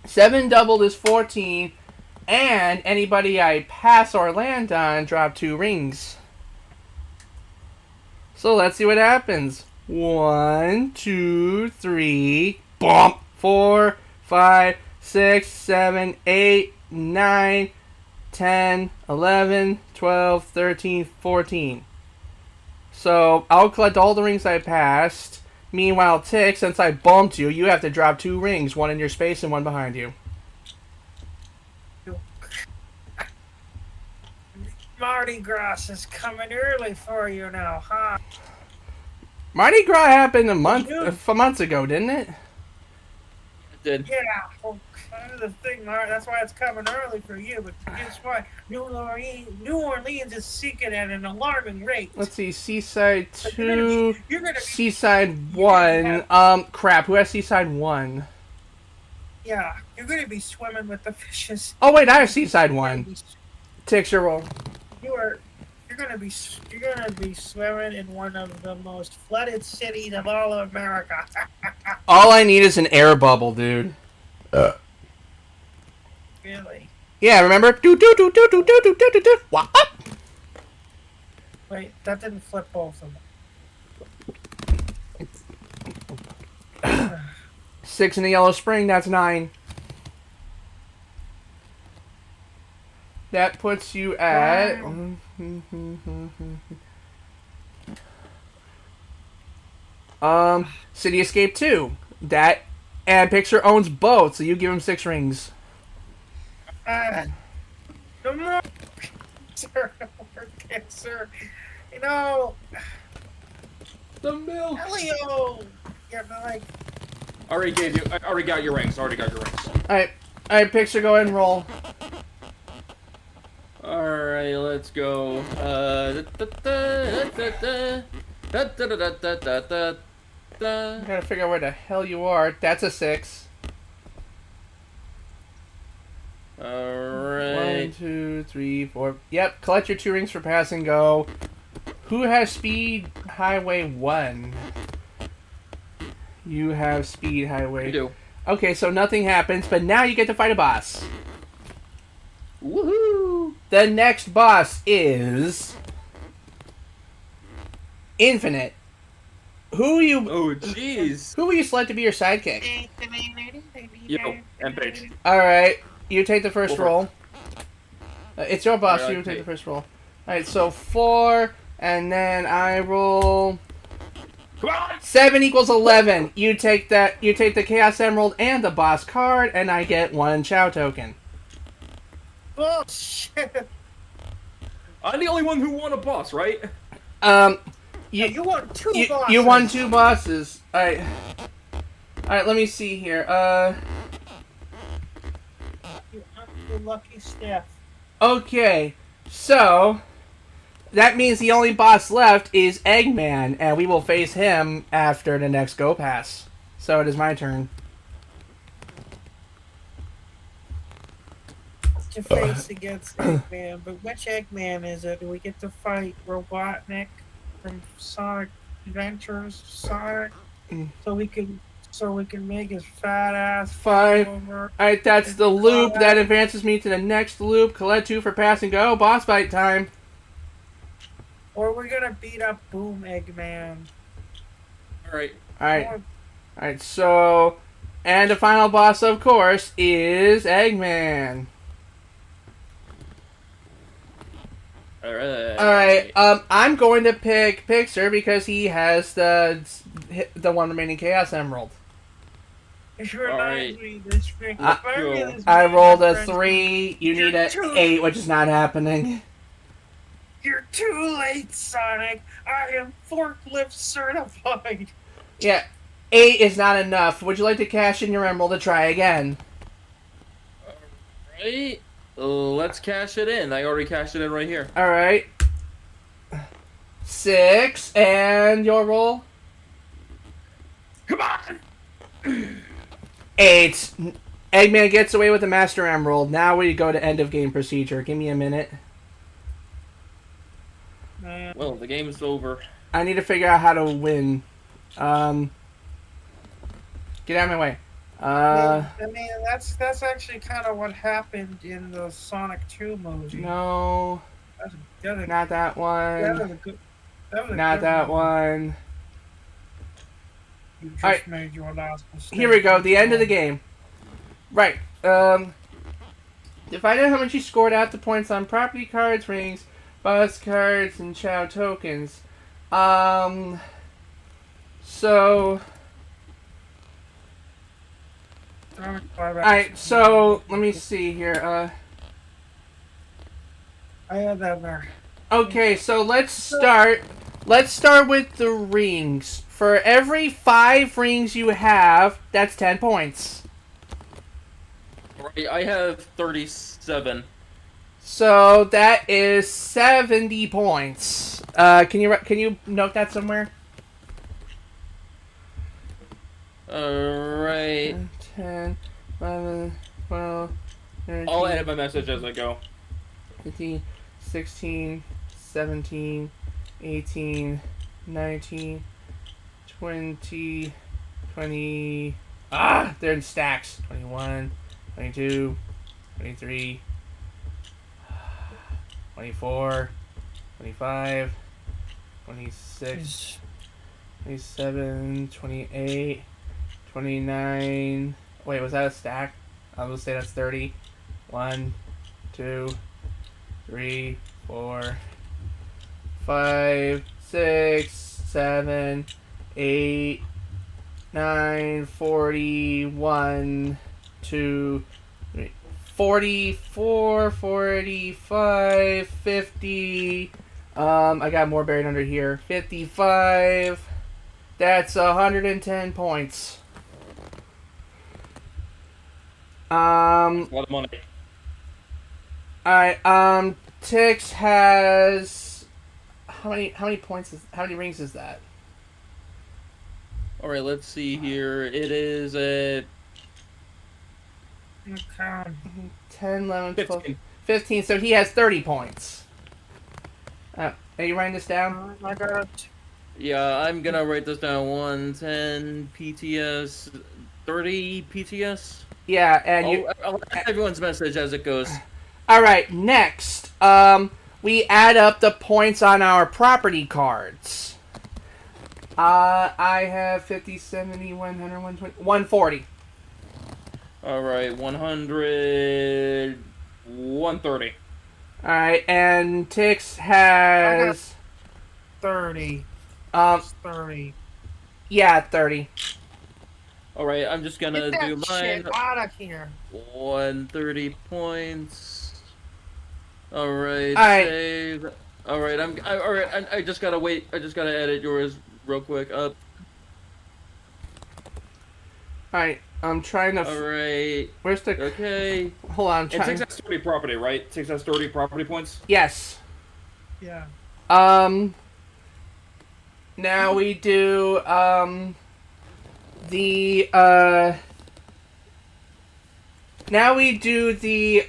7 doubled is 14, and anybody I pass or land on drop 2 rings. So let's see what happens. 1, 2, 3, bump. 4, 5, 6, 7, 8, 9, 10, 11, 12, 13, 14. So I'll collect all the rings I passed. Meanwhile, Tick, since I bumped you, you have to drop 2 rings, 1 in your space and 1 behind you.
Mardi Gras is coming early for you now, huh?
Mardi Gras happened months ago, didn't it?
Did.
Yeah, well, kind of the thing, that's why it's coming early for you. But guess what? New Orleans is sinking at an alarming rate.
Let's see, Seaside 2,
You're gonna be,
Seaside 1. Crap, who has Seaside 1?
yeah, you're gonna be swimming with the fishes.
Oh wait, I have Seaside 1. Tick your roll.
You're gonna be swimming in one of the most flooded cities of all of America.
All I need is an air bubble, dude.
Really?
Yeah, remember? Do do do do do do do do do do. Wah, up.
Wait, that didn't flip both of them.
6 in the Yellow Spring, that's 9. That puts you at... City Escape 2. That... And Pixar owns both, so you give him 6 rings.
No more sir. You know...
The milk!
Elio! Yeah, but like...
I already got your rings.
Alright, Pixar, go ahead and roll.
All Alright, let's go.
I gotta figure out where the hell you are. That's a 6.
Alright.
1, 2, 3, 4. Yep, collect your 2 rings for pass and go. Who has speed highway 1? You have speed highway.
I do.
Okay, so nothing happens, but now you get to fight a boss.
Woohoo!
The next boss is Infinite.
Oh, jeez.
Who will you select to be your sidekick?
Yo, and Paige.
All right, you take the first
Go for it.
roll. It's your boss.
All right,
You take
okay.
the first roll. All right, so 4, and then I roll.
Come on!
7 equals 11. You take that. You take the Chaos Emerald and the boss card, and I get 1 Chow token.
Bullshit.
I'm the only one who won a boss, right?
You won 2 bosses.
You won 2 bosses. All right. All right. Let me see here.
You lucky Steph.
Okay. So that means the only boss left is Eggman, and we will face him after the next Go Pass. So it is my turn.
To face against Eggman, but which Eggman is it? Do we get to fight Robotnik from Sonic Adventures? Sonic, so we can make his fat ass
Fine.
over.
Alright, that's the loop. That advances me to the next loop. Collect 2 for pass and go. Boss fight time.
Or we're gonna beat up Boom Eggman.
Alright.
Alright, so. And the final boss, of course, is Eggman.
Alright.
I'm going to pick Pixar because he has the 1 remaining Chaos Emerald.
Alright.
I rolled a 3. You need an 8, which is not happening.
You're too late, Sonic. I am forklift certified.
Yeah, 8 is not enough. Would you like to cash in your emerald to try again?
Alright. Let's cash it in. I already cashed it in right here.
Alright. 6, and your roll?
Come on!
8. Eggman gets away with the Master Emerald. Now we go to end of game procedure. Give me a minute.
Well, the game's over.
I need to figure out how to win. Get out of my way.
I mean, that's actually kind of what happened in the Sonic 2 movie.
No. Not that one.
That was a good.
Not that one.
You just
Alright.
made your last mistake.
Here we go. The end of the game. Right. To find out how much you scored out the points on property cards, rings, boss cards, and Chow tokens. So. Alright, so let me see here.
I had that there.
Okay, so let's start. Let's start with the rings. For every 5 rings you have, that's 10 points.
Right, I have 37.
So that is 70 points. Can you note that somewhere?
Alright.
10, 11, 12, 13,
I'll edit my message as I go.
15, 16, 17, 18, 19, 20, 20... they're in stacks. 21, 22, 23, 24, 25, 26, 27, 28, 29... Wait, was that a stack? I will say that's 30. 1, 2, 3, 4, 5, 6, 7, 8, 9, 41, 2, 3, 44, 45, 50. I got more buried under here. 55. That's 110 points.
A lot of money.
Alright, Tix has how many points how many rings is that?
All right, let's see here. It is at
Okay.
10, 11, 12,
15.
15. So he has 30 points. Are you writing this down?
I got it.
Yeah, I'm gonna write this down. 110 PTS, 30 PTS.
Yeah, and
I'll add everyone's message as it goes.
All right, next, we add up the points on our property cards. I have 50, 70, 100, 120, 140.
All right, 100, 130.
All right, and Tix has
30. 30.
Yeah, 30.
All right, I'm just gonna
Get that
do mine.
shit out of here.
130 points. All right,
All right.
save. All right, all right. I just gotta wait. I just gotta edit yours real quick. Up.
All right, I'm trying to.
All right.
Where's the?
Okay.
Hold on, I'm
And
trying.
Tix has 30 property, right? Tix has 30 property points.
Yes.
Yeah.
Now we do the Now we do the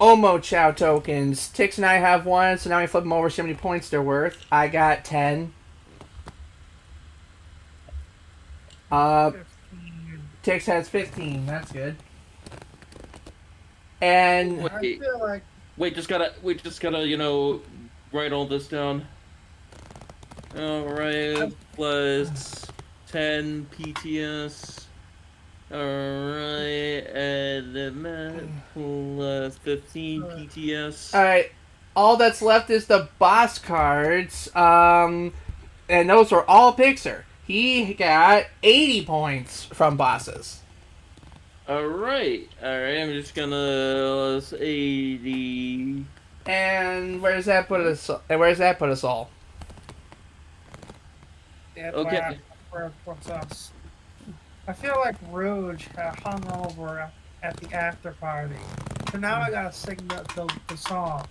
Omo Chow tokens. Tix and I have one, so now we flip them over. See how many points they're worth. I got 10.
15.
Tix has 15. That's good. And
I feel like
Wait, just gotta, write all this down. All right, plus 10 PTS. All right, and then plus 15 PTS.
all right, all that's left is the boss cards. And those are all Pixar. He got 80 points from bosses.
All right. I'm just gonna 80.
And where does that put us? Where does that put us all?
Okay.
What's us? I feel like Rouge hung over at the after party. So now I gotta sing the song.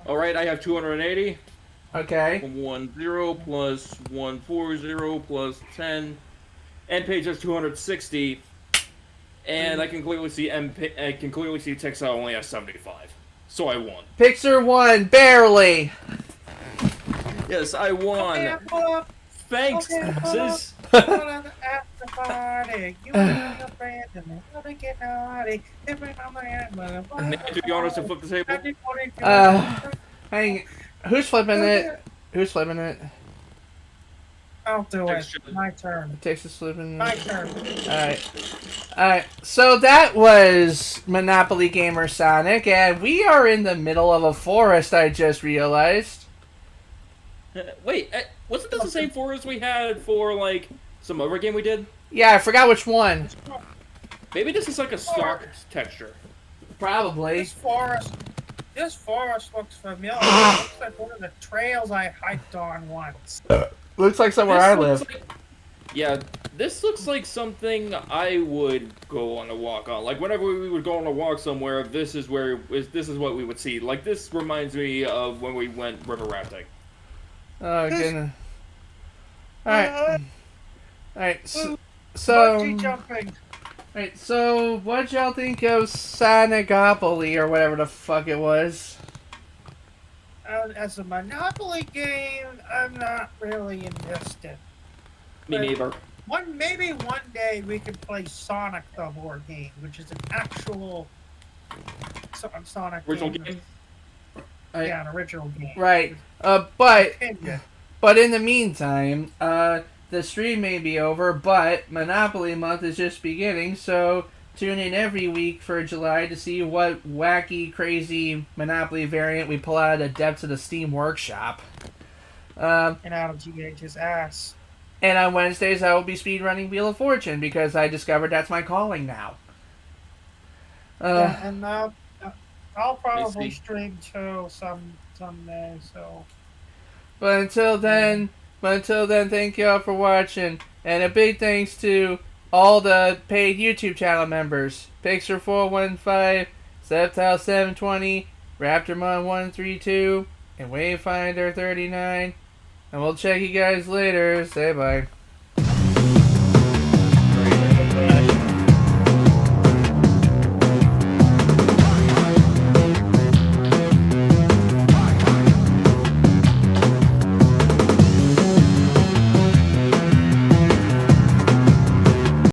All right. I have 280.
Okay.
10 plus 140 plus 10. End page has 260. And I can clearly see Texas only has 75. So I won.
Pixar won barely.
Yes, I won.
Okay, pull up.
Thanks,
Okay,
Texas.
Pull up the after party. You and your friends and they're gonna get naughty.
May I do the honors to flip the table?
Hang. Who's flipping it? Who's flipping it?
I'll do it.
Texas.
My turn.
Texas flipping.
My turn.
Alright, so that was Monopoly Gamer Sonic, and we are in the middle of a forest, I just realized.
Wait, wasn't this the same forest we had for, like, some other game we did?
Yeah, I forgot which one.
Maybe this is like a stock texture.
Probably.
This forest looks familiar. It looks like one of the trails I hiked on once.
Looks like somewhere I live.
Yeah, this looks like something I would go on a walk on. Like, whenever we would go on a walk somewhere, this is what we would see. Like, this reminds me of when we went river rafting.
Oh, goodness. Alright. Alright, so...
Bungee jumping.
Alright, so what'd y'all think of Sonicopoly, or whatever the fuck it was?
As a Monopoly game, I'm not really invested.
Me neither.
Maybe one day we could play Sonic the board game, which is an actual Sonic
Original game?
Yeah, an original game.
Right. But in the meantime, the stream may be over, but Monopoly month is just beginning, so tune in every week for July to see what wacky, crazy Monopoly variant we pull out of the depths of the Steam Workshop.
And out of GH's ass.
And on Wednesdays, I will be speedrunning Wheel of Fortune, because I discovered that's my calling now.
Yeah, and I'll probably stream too someday, so...
But until then, thank y'all for watching, and a big thanks to all the paid YouTube channel members. Pixar415, Septile720, Raptormon132, and Wayfinder39. And we'll check you guys later. Say bye.